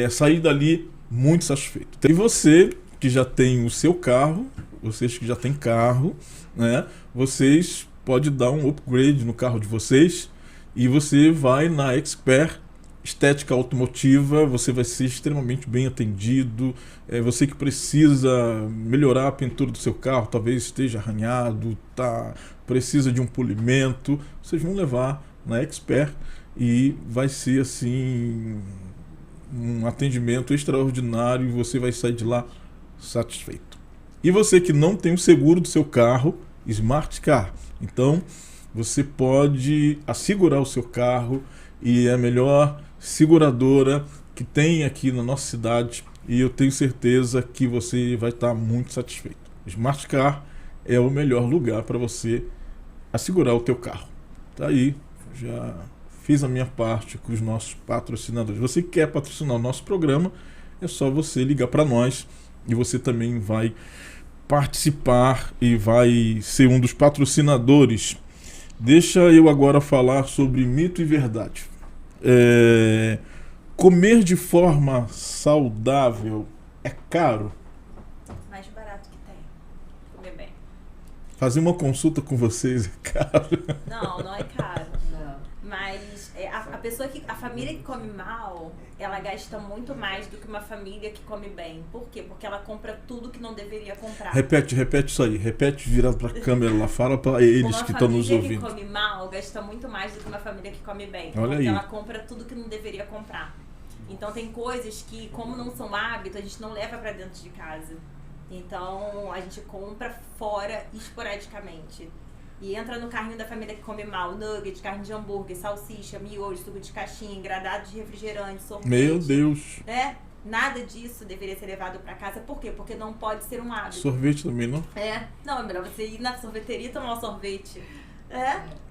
sair dali muito satisfeito. E você que já tem o seu carro, vocês que já têm carro, né, vocês podem dar um upgrade no carro de vocês e você vai na Expert Estética Automotiva, você vai ser extremamente bem atendido. Você que precisa melhorar a pintura do seu carro, talvez esteja arranhado, precisa de um polimento, vocês vão levar na Expert e vai ser assim um atendimento extraordinário e você vai sair de lá satisfeito. E você que não tem o seguro do seu carro, Smart Car, então você pode assegurar o seu carro e é a melhor seguradora que tem aqui na nossa cidade e eu tenho certeza que você vai estar muito satisfeito. Smart Car é o melhor lugar para você assegurar o teu carro. Tá aí, já fiz a minha parte com os nossos patrocinadores. Você quer patrocinar o nosso programa, é só você ligar para nós e você também vai participar e vai ser um dos patrocinadores. Deixa eu agora falar sobre mito e verdade. Comer de forma saudável é caro? Mais barato que tem. Comer bem. Fazer uma consulta com vocês é caro? Não é caro. Não. Mas a família que come mal, ela gasta muito mais do que uma família que come bem. Por quê? Porque ela compra tudo que não deveria comprar. Repete isso aí. Repete virado para a câmera lá. Fala para eles que estão nos ouvindo. Uma família que come mal gasta muito mais do que uma família que come bem. Olha porque aí. ela compra tudo que não deveria comprar. Então tem coisas que, como não são hábitos, a gente não leva para dentro de casa. Então a gente compra fora esporadicamente. E entra no carrinho da família que come mal, nugget, carne de hambúrguer, salsicha, miojo, suco de caixinha, engradado de refrigerante, sorvete. Meu Deus. Nada disso deveria ser levado para casa. Por quê? Porque não pode ser um hábito. Sorvete também, não? Não, é melhor você ir na sorveteria e tomar um sorvete.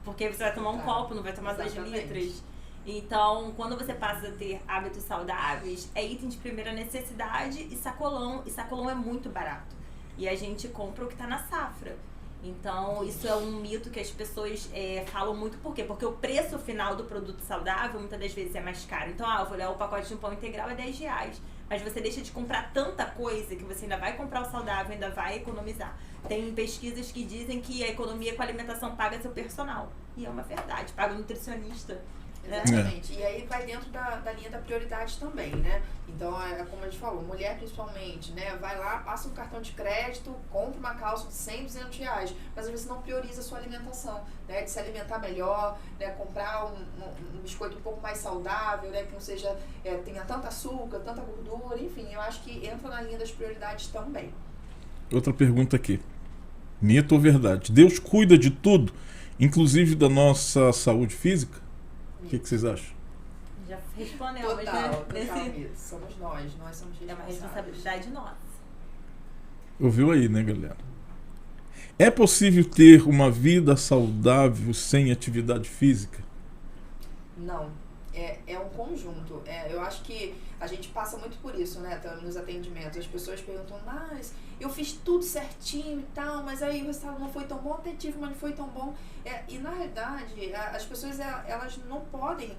Porque você vai tomar um copo, não vai tomar 2 litros. Então, quando você passa a ter hábitos saudáveis, é item de primeira necessidade e sacolão. E sacolão é muito barato. E a gente compra o que está na safra. Então, isso é um mito que as pessoas falam muito. Por quê? Porque o preço final do produto saudável, muitas das vezes, é mais caro. Então, eu vou olhar o pacote de um pão integral é R$10. Mas você deixa de comprar tanta coisa que você ainda vai comprar o saudável, ainda vai economizar. Tem pesquisas que dizem que a economia com a alimentação paga seu personal. E é uma verdade, paga o nutricionista. Exatamente. E aí vai dentro da linha da prioridade também, né? Então, como a gente falou, mulher principalmente, né? Vai lá, passa um cartão de crédito, compra uma calça de 100, 200 reais, mas às vezes não prioriza a sua alimentação, né? De se alimentar melhor, né? Comprar um biscoito um pouco mais saudável, né? Que não seja, tenha tanto açúcar, tanta gordura, enfim, eu acho que entra na linha das prioridades também. Outra pergunta aqui. Mito ou verdade? Deus cuida de tudo, inclusive da nossa saúde física? O que vocês acham? Já respondemos, Total, né? somos nós somos responsáveis. É uma responsabilidade nossa. Ouviu aí, né, galera? É possível ter uma vida saudável sem atividade física? Não. É um conjunto. Eu acho que a gente passa muito por isso, né? Nos atendimentos. As pessoas perguntam, mas eu fiz tudo certinho e tal, mas aí o resultado não foi tão bom, até tive, mas não foi tão bom. E na realidade, as pessoas elas não podem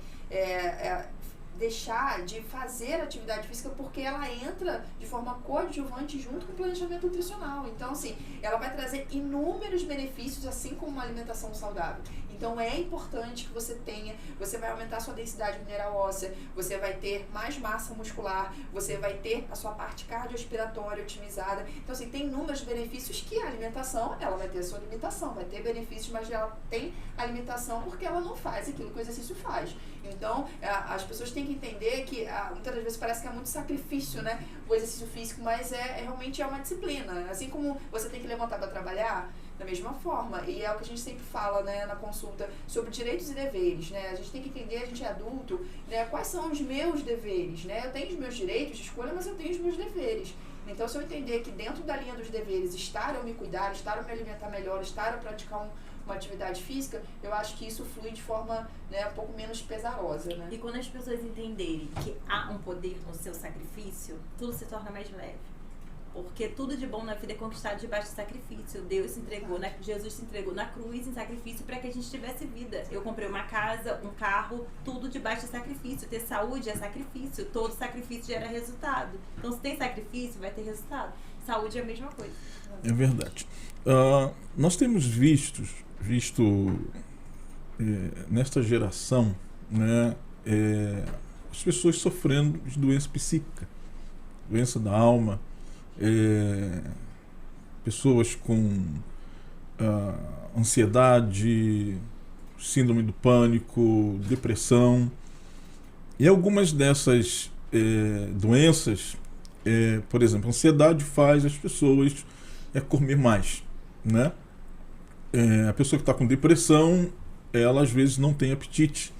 deixar de fazer atividade física porque ela entra de forma coadjuvante junto com o planejamento nutricional. Então, assim, ela vai trazer inúmeros benefícios, assim como uma alimentação saudável. Então, é importante que você vai aumentar a sua densidade mineral óssea, você vai ter mais massa muscular, você vai ter a sua parte cardiorrespiratória otimizada. Então, assim, tem inúmeros benefícios que a alimentação, ela vai ter a sua limitação, vai ter benefícios, mas ela tem a limitação porque ela não faz aquilo que o exercício faz. Então, as pessoas têm que entender que muitas das vezes parece que é muito sacrifício, né, o exercício físico, mas realmente é uma disciplina. Assim como você tem que levantar para trabalhar, da mesma forma. E é o que a gente sempre fala, né, na consulta sobre direitos e deveres, né? A gente tem que entender, a gente é adulto, né, quais são os meus deveres, né? Eu tenho os meus direitos de escolha, mas eu tenho os meus deveres. Então, se eu entender que dentro da linha dos deveres estar eu me cuidar, estar eu me alimentar melhor, estar eu praticar uma atividade física, eu acho que isso flui de forma, né, um pouco menos pesarosa, né? E quando as pessoas entenderem que há um poder no seu sacrifício, tudo se torna mais leve. Porque tudo de bom na vida é conquistado debaixo de sacrifício. Deus se entregou, Jesus se entregou na cruz em sacrifício para que a gente tivesse vida. Eu comprei uma casa, um carro, tudo debaixo de sacrifício. Ter saúde é sacrifício. Todo sacrifício gera resultado. Então, se tem sacrifício, vai ter resultado. Saúde é a mesma coisa. É verdade. Nós temos visto nesta geração, né, as pessoas sofrendo de doença psíquica, doença da alma, pessoas com ansiedade, síndrome do pânico, depressão. E algumas dessas doenças, por exemplo, a ansiedade faz as pessoas comer mais, né? A pessoa que está com depressão, ela às vezes não tem apetite.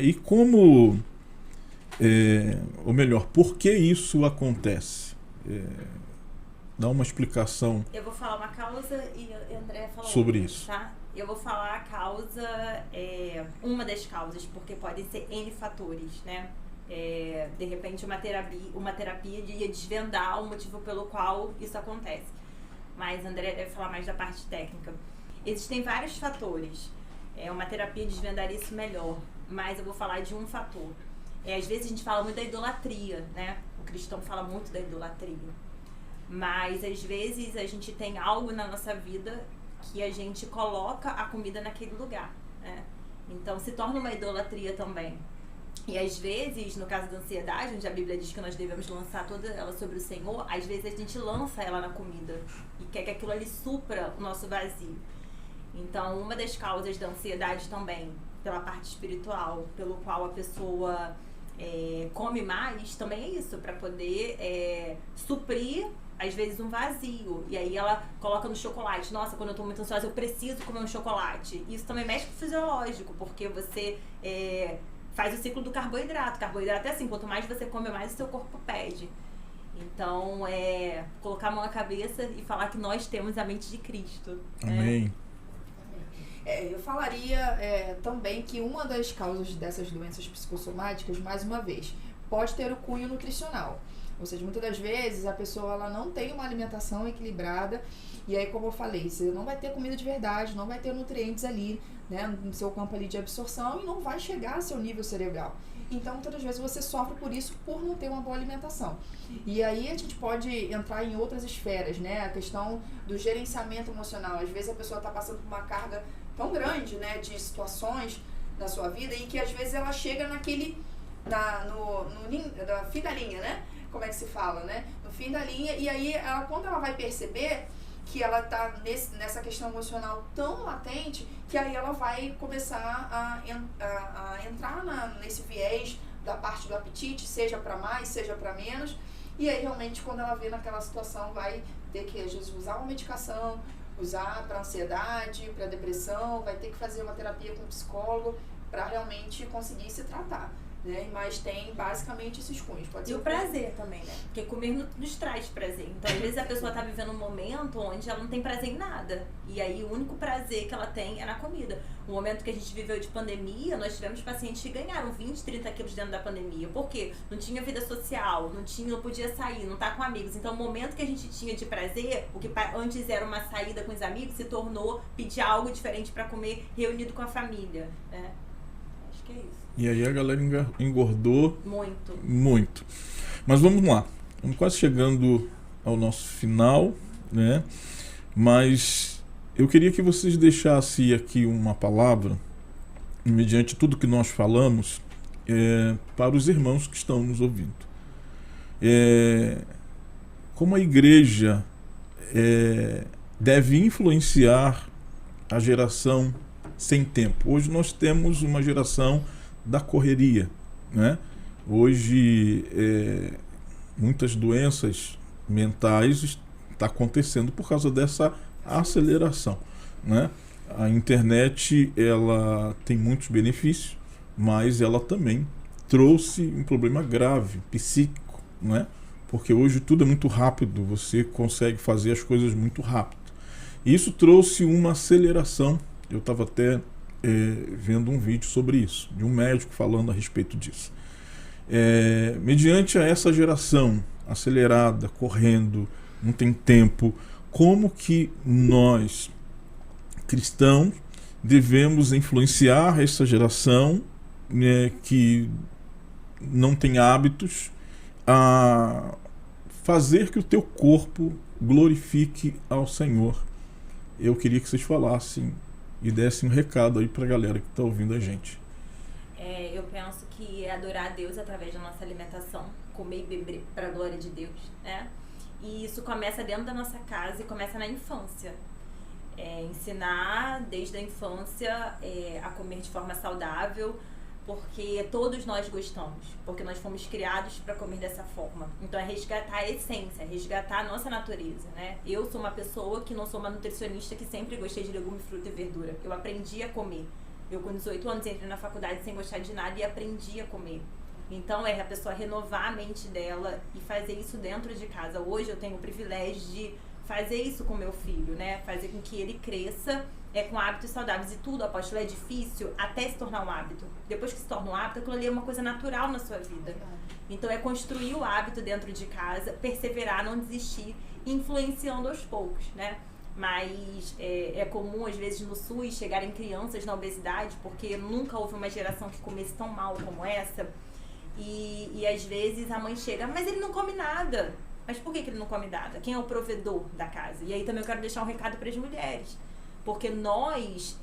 E como ou melhor, por que isso acontece? Dá uma explicação. Eu vou falar uma causa e André falou sobre outra, isso. tá? Eu vou falar a causa, uma das causas, porque podem ser N fatores, né? De repente uma terapia ia desvendar o motivo pelo qual isso acontece. Mas André deve falar mais da parte técnica. Existem vários fatores. Uma terapia desvendaria isso melhor, mas eu vou falar de um fator. Às vezes a gente fala muito da idolatria, né? O cristão fala muito da idolatria. Mas às vezes a gente tem algo na nossa vida que a gente coloca a comida naquele lugar, né? Então se torna uma idolatria também. E às vezes, no caso da ansiedade, onde a Bíblia diz que nós devemos lançar toda ela sobre o Senhor, às vezes a gente lança ela na comida e quer que aquilo ali supra o nosso vazio. Então, uma das causas da ansiedade também, pela parte espiritual, pelo qual a pessoa come mais, também é isso, para poder suprir, às vezes, um vazio. E aí ela coloca no chocolate. Nossa, quando eu tô muito ansiosa, eu preciso comer um chocolate. Isso também mexe com o fisiológico, porque você faz o ciclo do carboidrato. Carboidrato é assim, quanto mais você come, mais o seu corpo pede. Então, colocar a mão na cabeça e falar que nós temos a mente de Cristo. Amém. Eu falaria também que uma das causas dessas doenças psicossomáticas, mais uma vez, pode ter o cunho nutricional. Ou seja, muitas das vezes a pessoa ela não tem uma alimentação equilibrada e aí, como eu falei, você não vai ter comida de verdade, não vai ter nutrientes ali, né, no seu campo ali de absorção e não vai chegar ao seu nível cerebral. Então, muitas das vezes você sofre por isso, por não ter uma boa alimentação. E aí a gente pode entrar em outras esferas, né? A questão do gerenciamento emocional. Às vezes a pessoa está passando por uma carga tão grande, né, de situações na sua vida e que às vezes ela chega no fim da linha, né? Como é que se fala, né? No fim da linha, e aí quando ela vai perceber que ela está nessa questão emocional tão latente, que aí ela vai começar a entrar nesse viés da parte do apetite, seja para mais, seja para menos, e aí realmente quando ela vê naquela situação vai ter que às vezes usar uma medicação, usar para ansiedade, para depressão, vai ter que fazer uma terapia com um psicólogo para realmente conseguir se tratar. Né? Mas tem basicamente esses cunhos. E o prazer também, né? Porque comer nos traz prazer. Então, às vezes a pessoa tá vivendo um momento onde ela não tem prazer em nada. E aí o único prazer que ela tem é na comida. O momento que a gente viveu de pandemia, nós tivemos pacientes que ganharam 20, 30 quilos dentro da pandemia. Por quê? Não tinha vida social, não podia sair, não tá com amigos. Então, o momento que a gente tinha de prazer, o que antes era uma saída com os amigos, se tornou pedir algo diferente para comer reunido com a família, né? Acho que é isso. E aí a galera engordou muito. Mas vamos lá. Estamos quase chegando ao nosso final, né? Mas eu queria que vocês deixassem aqui uma palavra, mediante tudo que nós falamos, para os irmãos que estão nos ouvindo. Como a igreja deve influenciar a geração sem tempo. Hoje nós temos uma geração da correria, né? Hoje muitas doenças mentais estão acontecendo por causa dessa aceleração, né? A internet ela tem muitos benefícios, mas ela também trouxe um problema grave, psíquico, né? Porque hoje tudo é muito rápido, você consegue fazer as coisas muito rápido. Isso trouxe uma aceleração. Eu estava até vendo um vídeo sobre isso, de um médico falando a respeito disso. Mediante a essa geração acelerada, correndo, não tem tempo, como que nós, cristãos, devemos influenciar essa geração, né, que não tem hábitos, a fazer que o teu corpo glorifique ao Senhor? Eu queria que vocês falassem e desse um recado aí pra galera que tá ouvindo a gente. Eu penso que é adorar a Deus através da nossa alimentação, comer e beber para a glória de Deus, né? E isso começa dentro da nossa casa e começa na infância. Ensinar desde a infância a comer de forma saudável, porque todos nós gostamos, porque nós fomos criados para comer dessa forma. Então é resgatar a essência, resgatar a nossa natureza, né? Eu sou uma pessoa que não sou uma nutricionista que sempre gostei de legume, fruta e verdura. Eu aprendi a comer. Eu com 18 anos entrei na faculdade sem gostar de nada e aprendi a comer. Então é a pessoa renovar a mente dela e fazer isso dentro de casa. Hoje eu tenho o privilégio de fazer isso com meu filho, né? Fazer com que ele cresça com hábitos saudáveis. E tudo, apóstolo, é difícil até se tornar um hábito. Depois que se torna um hábito, aquilo ali é uma coisa natural na sua vida. Então é construir o hábito dentro de casa, perseverar, não desistir, influenciando aos poucos, né? Mas é comum, às vezes, no SUS, chegarem crianças na obesidade, porque nunca houve uma geração que comesse tão mal como essa. E às vezes a mãe chega, mas ele não come nada. Mas por que ele não come nada? Quem é o provedor da casa? E aí também eu quero deixar um recado para as mulheres. Porque nós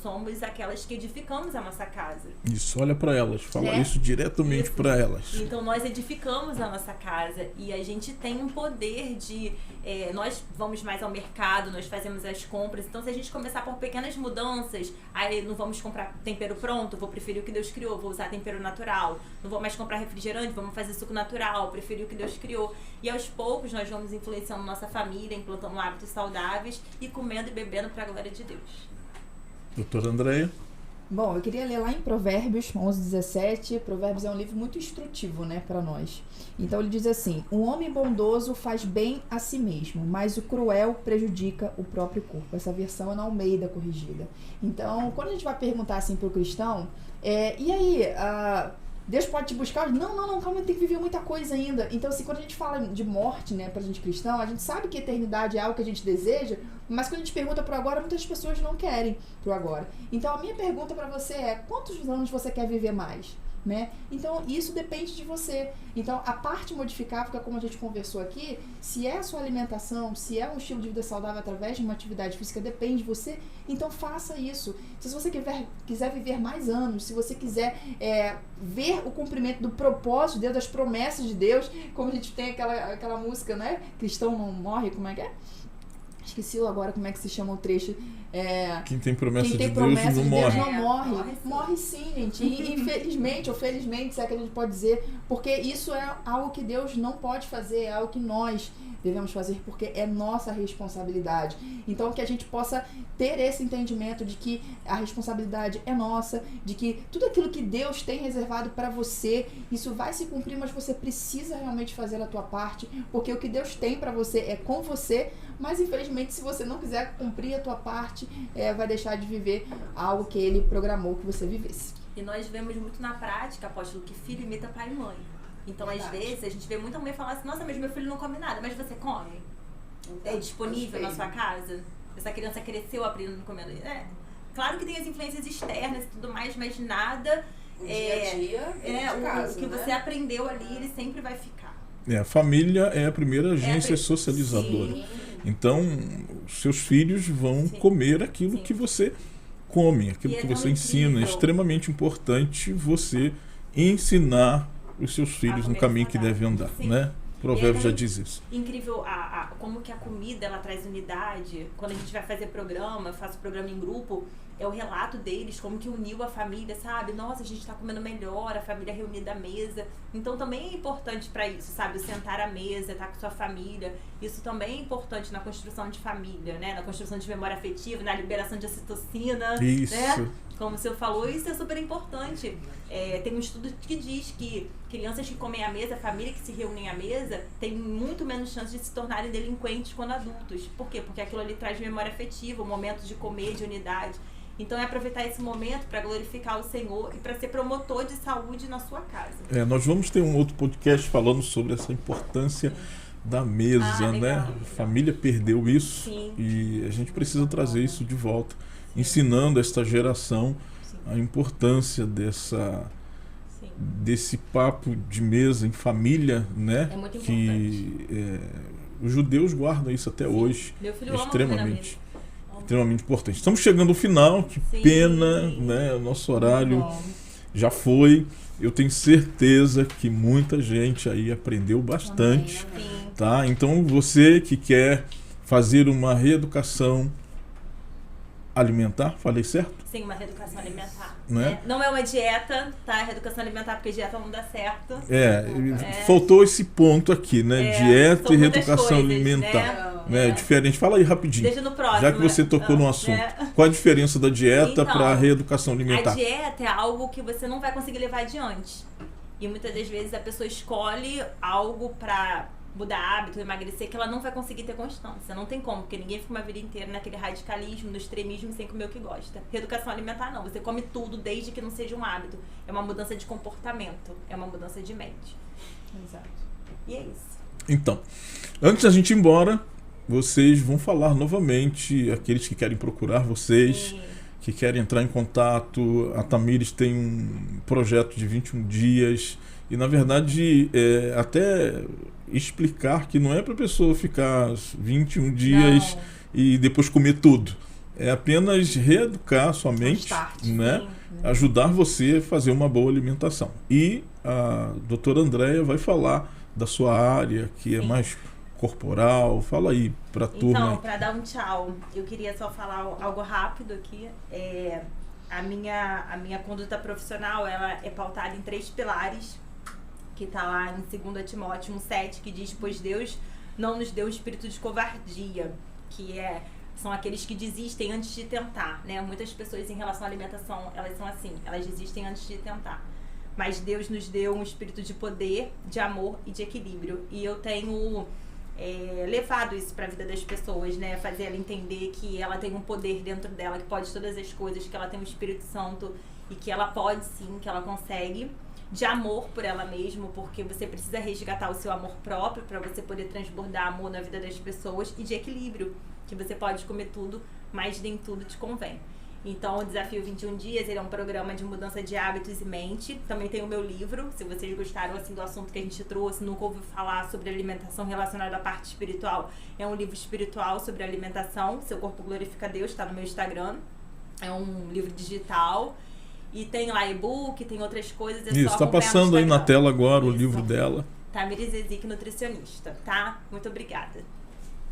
somos aquelas que edificamos a nossa casa. Isso, olha para elas, fala isso diretamente para elas. Então nós edificamos a nossa casa e a gente tem um poder de... nós vamos mais ao mercado, nós fazemos as compras. Então se a gente começar por pequenas mudanças, aí não vamos comprar tempero pronto, vou preferir o que Deus criou, vou usar tempero natural. Não vou mais comprar refrigerante, vamos fazer suco natural, preferir o que Deus criou. E aos poucos nós vamos influenciando nossa família, implantando hábitos saudáveis e comendo e bebendo para a glória de Deus. Doutora Andréia? Bom, eu queria ler lá em Provérbios 11:17. Provérbios é um livro muito instrutivo, né, para nós. Então ele diz assim: um homem bondoso faz bem a si mesmo, mas o cruel prejudica o próprio corpo. Essa versão é na Almeida corrigida. Então, quando a gente vai perguntar assim para o cristão, e aí, Deus pode te buscar? Não, calma, tem que viver muita coisa ainda. Então, assim, quando a gente fala de morte, né, pra gente cristão, a gente sabe que a eternidade é algo que a gente deseja, mas quando a gente pergunta pro agora, muitas pessoas não querem pro agora. Então, a minha pergunta pra você é: quantos anos você quer viver mais? Né? Então, isso depende de você. Então, a parte modificável, como a gente conversou aqui, se é a sua alimentação, se é um estilo de vida saudável através de uma atividade física, depende de você, então faça isso. Se você quiser viver mais anos, se você quiser ver o cumprimento do propósito de Deus, das promessas de Deus, como a gente tem aquela música, né? Cristão não morre, como é que é? Esqueci agora como é que se chama o trecho. Quem tem promessa de Deus não morre. Não morre. Morre sim, gente. E infelizmente ou felizmente, se é que a gente pode dizer, porque isso é algo que Deus não pode fazer, é algo que nós devemos fazer, porque é nossa responsabilidade. Então, que a gente possa ter esse entendimento de que a responsabilidade é nossa, de que tudo aquilo que Deus tem reservado para você, isso vai se cumprir, mas você precisa realmente fazer a tua parte, porque o que Deus tem para você é com você, mas infelizmente se você não quiser cumprir a tua parte, vai deixar de viver algo que Ele programou que você vivesse. E nós vemos muito na prática, apóstolo, que filho imita pai e mãe. Então, às vezes, a gente vê muita mãe falar assim: nossa, mas meu filho não come nada, mas você come? É disponível na sua casa? Essa criança cresceu aprendendo a comer? Claro que tem as influências externas e tudo mais, mas nada... O dia a dia de casa, o que você aprendeu ali, ele sempre vai ficar. A família é a primeira agência socializadora. Sim. Então, seus filhos vão comer aquilo que você come, aquilo que você ensina. É extremamente importante você ensinar os seus filhos no caminho que devem andar, né? Provérbios já diz isso. Incrível como que a comida ela traz unidade. Quando a gente vai fazer programa, eu faço programa em grupo, é o relato deles, como que uniu a família, sabe? Nossa, a gente tá comendo melhor, a família reunida à mesa. Então também é importante para isso, sabe? O sentar à mesa, estar com sua família. Isso também é importante na construção de família, né? Na construção de memória afetiva, na liberação de ocitocina. Isso. Né? Como o senhor falou, isso é super importante. Tem um estudo que diz que crianças que comem à mesa, família que se reúnem à mesa, tem muito menos chance de se tornarem delinquentes quando adultos. Por quê? Porque aquilo ali traz memória afetiva, o momento de comer, de unidade. Então é aproveitar esse momento para glorificar o Senhor e para ser promotor de saúde na sua casa. Nós vamos ter um outro podcast falando sobre essa importância da mesa, né? A família perdeu isso. Sim. E a gente precisa trazer isso de volta, ensinando esta geração a importância desse papo de mesa em família, né? É muito importante. Que os judeus guardam isso até hoje. Meu filho é ama extremamente importante. Estamos chegando ao final, que pena, né? O nosso horário já foi. Eu tenho certeza que muita gente aí aprendeu bastante. Amém. Tá? Então você que quer fazer uma reeducação alimentar, falei certo? Sim, uma reeducação alimentar. Né? Não é uma dieta, tá? Reeducação alimentar, porque dieta não dá certo. Faltou esse ponto aqui, né? Dieta e reeducação coisas, alimentar. Né? Diferente. Fala aí rapidinho. Deixa no próximo. Já que você tocou no assunto. Qual a diferença da dieta Então, para a reeducação alimentar? A dieta é algo que você não vai conseguir levar adiante. E muitas das vezes a pessoa escolhe algo pra mudar hábito, emagrecer, que ela não vai conseguir ter constância. Não tem como, porque ninguém fica uma vida inteira naquele radicalismo, no extremismo, sem comer o que gosta. Reeducação alimentar não, você come tudo desde que não seja um hábito. É uma mudança de comportamento, é uma mudança de mente. Exato. E é isso. Então, antes da gente ir embora, vocês vão falar novamente, aqueles que querem procurar vocês, que querem entrar em contato. A Tamires tem um projeto de 21 dias e, na verdade, até explicar que não é para a pessoa ficar 21 dias Não. e depois comer tudo. É apenas reeducar a sua mente, start, né? sim. Ajudar você a fazer uma boa alimentação. E a doutora Andréia vai falar da sua área, que é Sim. mais corporal. Fala aí para a turma. Então, para dar um tchau, eu queria só falar algo rápido aqui. A minha conduta profissional, ela é pautada em 3 pilares, que tá lá em 2 Timóteo 1,7, que diz: pois Deus não nos deu um espírito de covardia, que são aqueles que desistem antes de tentar, né? Muitas pessoas em relação à alimentação, elas são assim, elas desistem antes de tentar. Mas Deus nos deu um espírito de poder, de amor e de equilíbrio. E eu tenho levado isso para a vida das pessoas, né? Fazer ela entender que ela tem um poder dentro dela, que pode todas as coisas, que ela tem um Espírito Santo e que ela pode sim, que ela consegue. De amor por ela mesma, porque você precisa resgatar o seu amor próprio para você poder transbordar amor na vida das pessoas, e de equilíbrio, que você pode comer tudo, mas nem tudo te convém. Então, o Desafio 21 Dias, ele é um programa de mudança de hábitos e mente. Também tem o meu livro, se vocês gostaram assim do assunto que a gente trouxe, nunca ouviu falar sobre alimentação relacionada à parte espiritual. É um livro espiritual sobre alimentação, Seu Corpo Glorifica Deus, está no meu Instagram. É um livro digital. E tem lá e-book, tem outras coisas. Isso, está passando aí na tela agora o livro dela. Tamires Ezik, nutricionista, tá? Muito obrigada.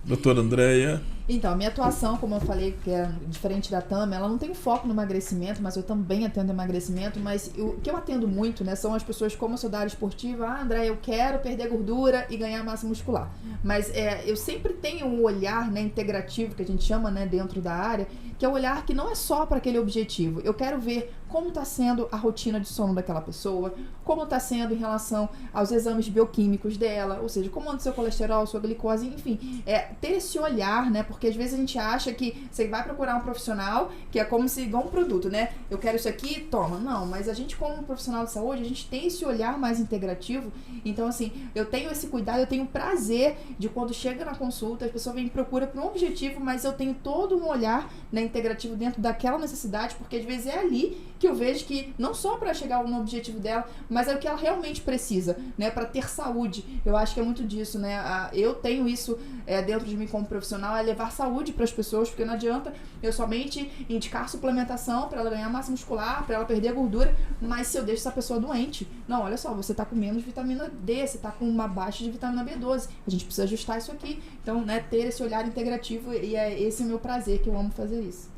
Doutora Andréia. Então, a minha atuação, como eu falei, que é diferente da Tami, ela não tem foco no emagrecimento, mas eu também atendo emagrecimento. Mas o que eu atendo muito, né, são as pessoas como eu sou da área esportiva. Ah, André, eu quero perder gordura e ganhar massa muscular. Mas eu sempre tenho um olhar, né, integrativo, que a gente chama, né, dentro da área, que é o olhar que não é só para aquele objetivo. Eu quero ver como está sendo a rotina de sono daquela pessoa, como está sendo em relação aos exames bioquímicos dela, ou seja, como anda o seu colesterol, sua glicose, enfim, ter esse olhar, né? Porque às vezes a gente acha que você vai procurar um profissional que é como se igual um produto, né? Eu quero isso aqui, toma. Não, mas a gente como um profissional de saúde, a gente tem esse olhar mais integrativo. Então, assim, eu tenho esse cuidado, eu tenho prazer de quando chega na consulta, a pessoa vem e procura por um objetivo, mas eu tenho todo um olhar, né, integrativo dentro daquela necessidade, porque às vezes é ali que eu vejo que não só para chegar no objetivo dela, mas é o que ela realmente precisa, né, para ter saúde. Eu acho que é muito disso, né? Eu tenho isso dentro de mim como profissional, é levar saúde para as pessoas, porque não adianta eu somente indicar suplementação para ela ganhar massa muscular, para ela perder gordura, mas se eu deixo essa pessoa doente, não, olha só, você tá com menos vitamina D, você tá com uma baixa de vitamina B12, a gente precisa ajustar isso aqui. Então, né, ter esse olhar integrativo, e é esse o meu prazer, que eu amo fazer isso.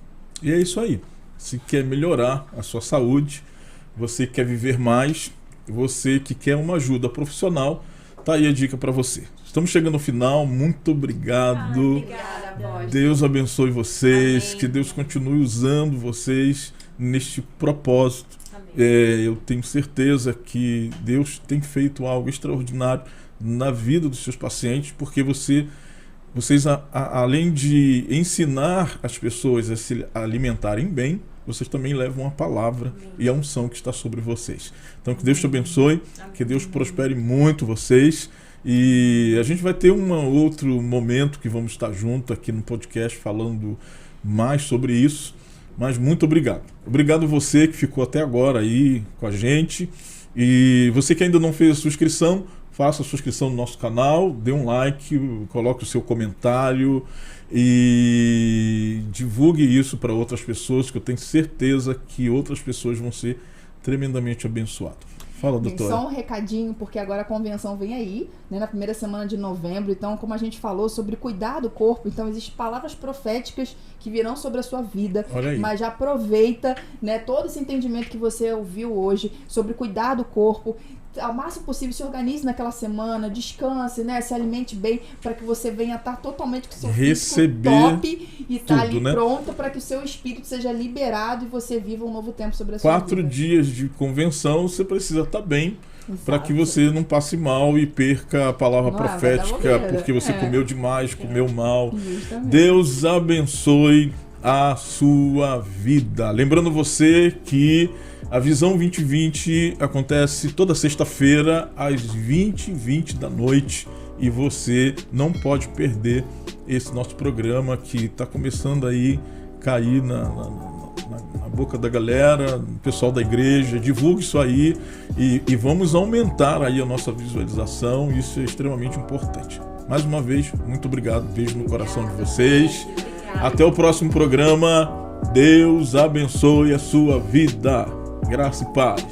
E é isso aí. Se quer melhorar a sua saúde, você quer viver mais, você que quer uma ajuda profissional, tá aí a dica para você. Estamos chegando ao final, muito obrigado. Obrigada, Bosch. Deus abençoe vocês, Amém. que Deus continue usando vocês neste propósito. Amém. Eu tenho certeza que Deus tem feito algo extraordinário na vida dos seus pacientes, porque vocês, além de ensinar as pessoas a se alimentarem bem, vocês também levam a palavra e a unção que está sobre vocês. Então, que Deus te abençoe, que Deus prospere muito vocês. E a gente vai ter um outro momento que vamos estar junto aqui no podcast falando mais sobre isso. Mas muito obrigado. Obrigado você que ficou até agora aí com a gente. E você que ainda não fez a sua inscrição, faça a sua inscrição no nosso canal, dê um like, coloque o seu comentário e divulgue isso para outras pessoas, que eu tenho certeza que outras pessoas vão ser tremendamente abençoadas. Fala, doutora. Só um recadinho, porque agora a convenção vem aí, né, na primeira semana de novembro. Então, como a gente falou sobre cuidar do corpo, então existem palavras proféticas que virão sobre a sua vida. Olha aí. Mas já aproveita, né, todo esse entendimento que você ouviu hoje sobre cuidar do corpo. Ao máximo possível, se organize naquela semana, descanse, né, se alimente bem, para que você venha estar totalmente com o seu físico top e estar ali, né, pronto para que o seu espírito seja liberado e você viva um novo tempo sobre a sua vida. 4 dias de convenção, você precisa estar bem para que você não passe mal e perca a palavra Não, vai dar profética bobeira. porque você comeu demais, comeu mal. Justamente. Deus abençoe a sua vida. Lembrando você que a Visão 2020 acontece toda sexta-feira às 20h20 da noite e você não pode perder esse nosso programa que está começando aí cair na boca da galera, pessoal da igreja. Divulgue isso aí e vamos aumentar aí a nossa visualização. Isso é extremamente importante. Mais uma vez, muito obrigado. Beijo no coração de vocês. Até o próximo programa. Deus abençoe a sua vida. Graça e paz.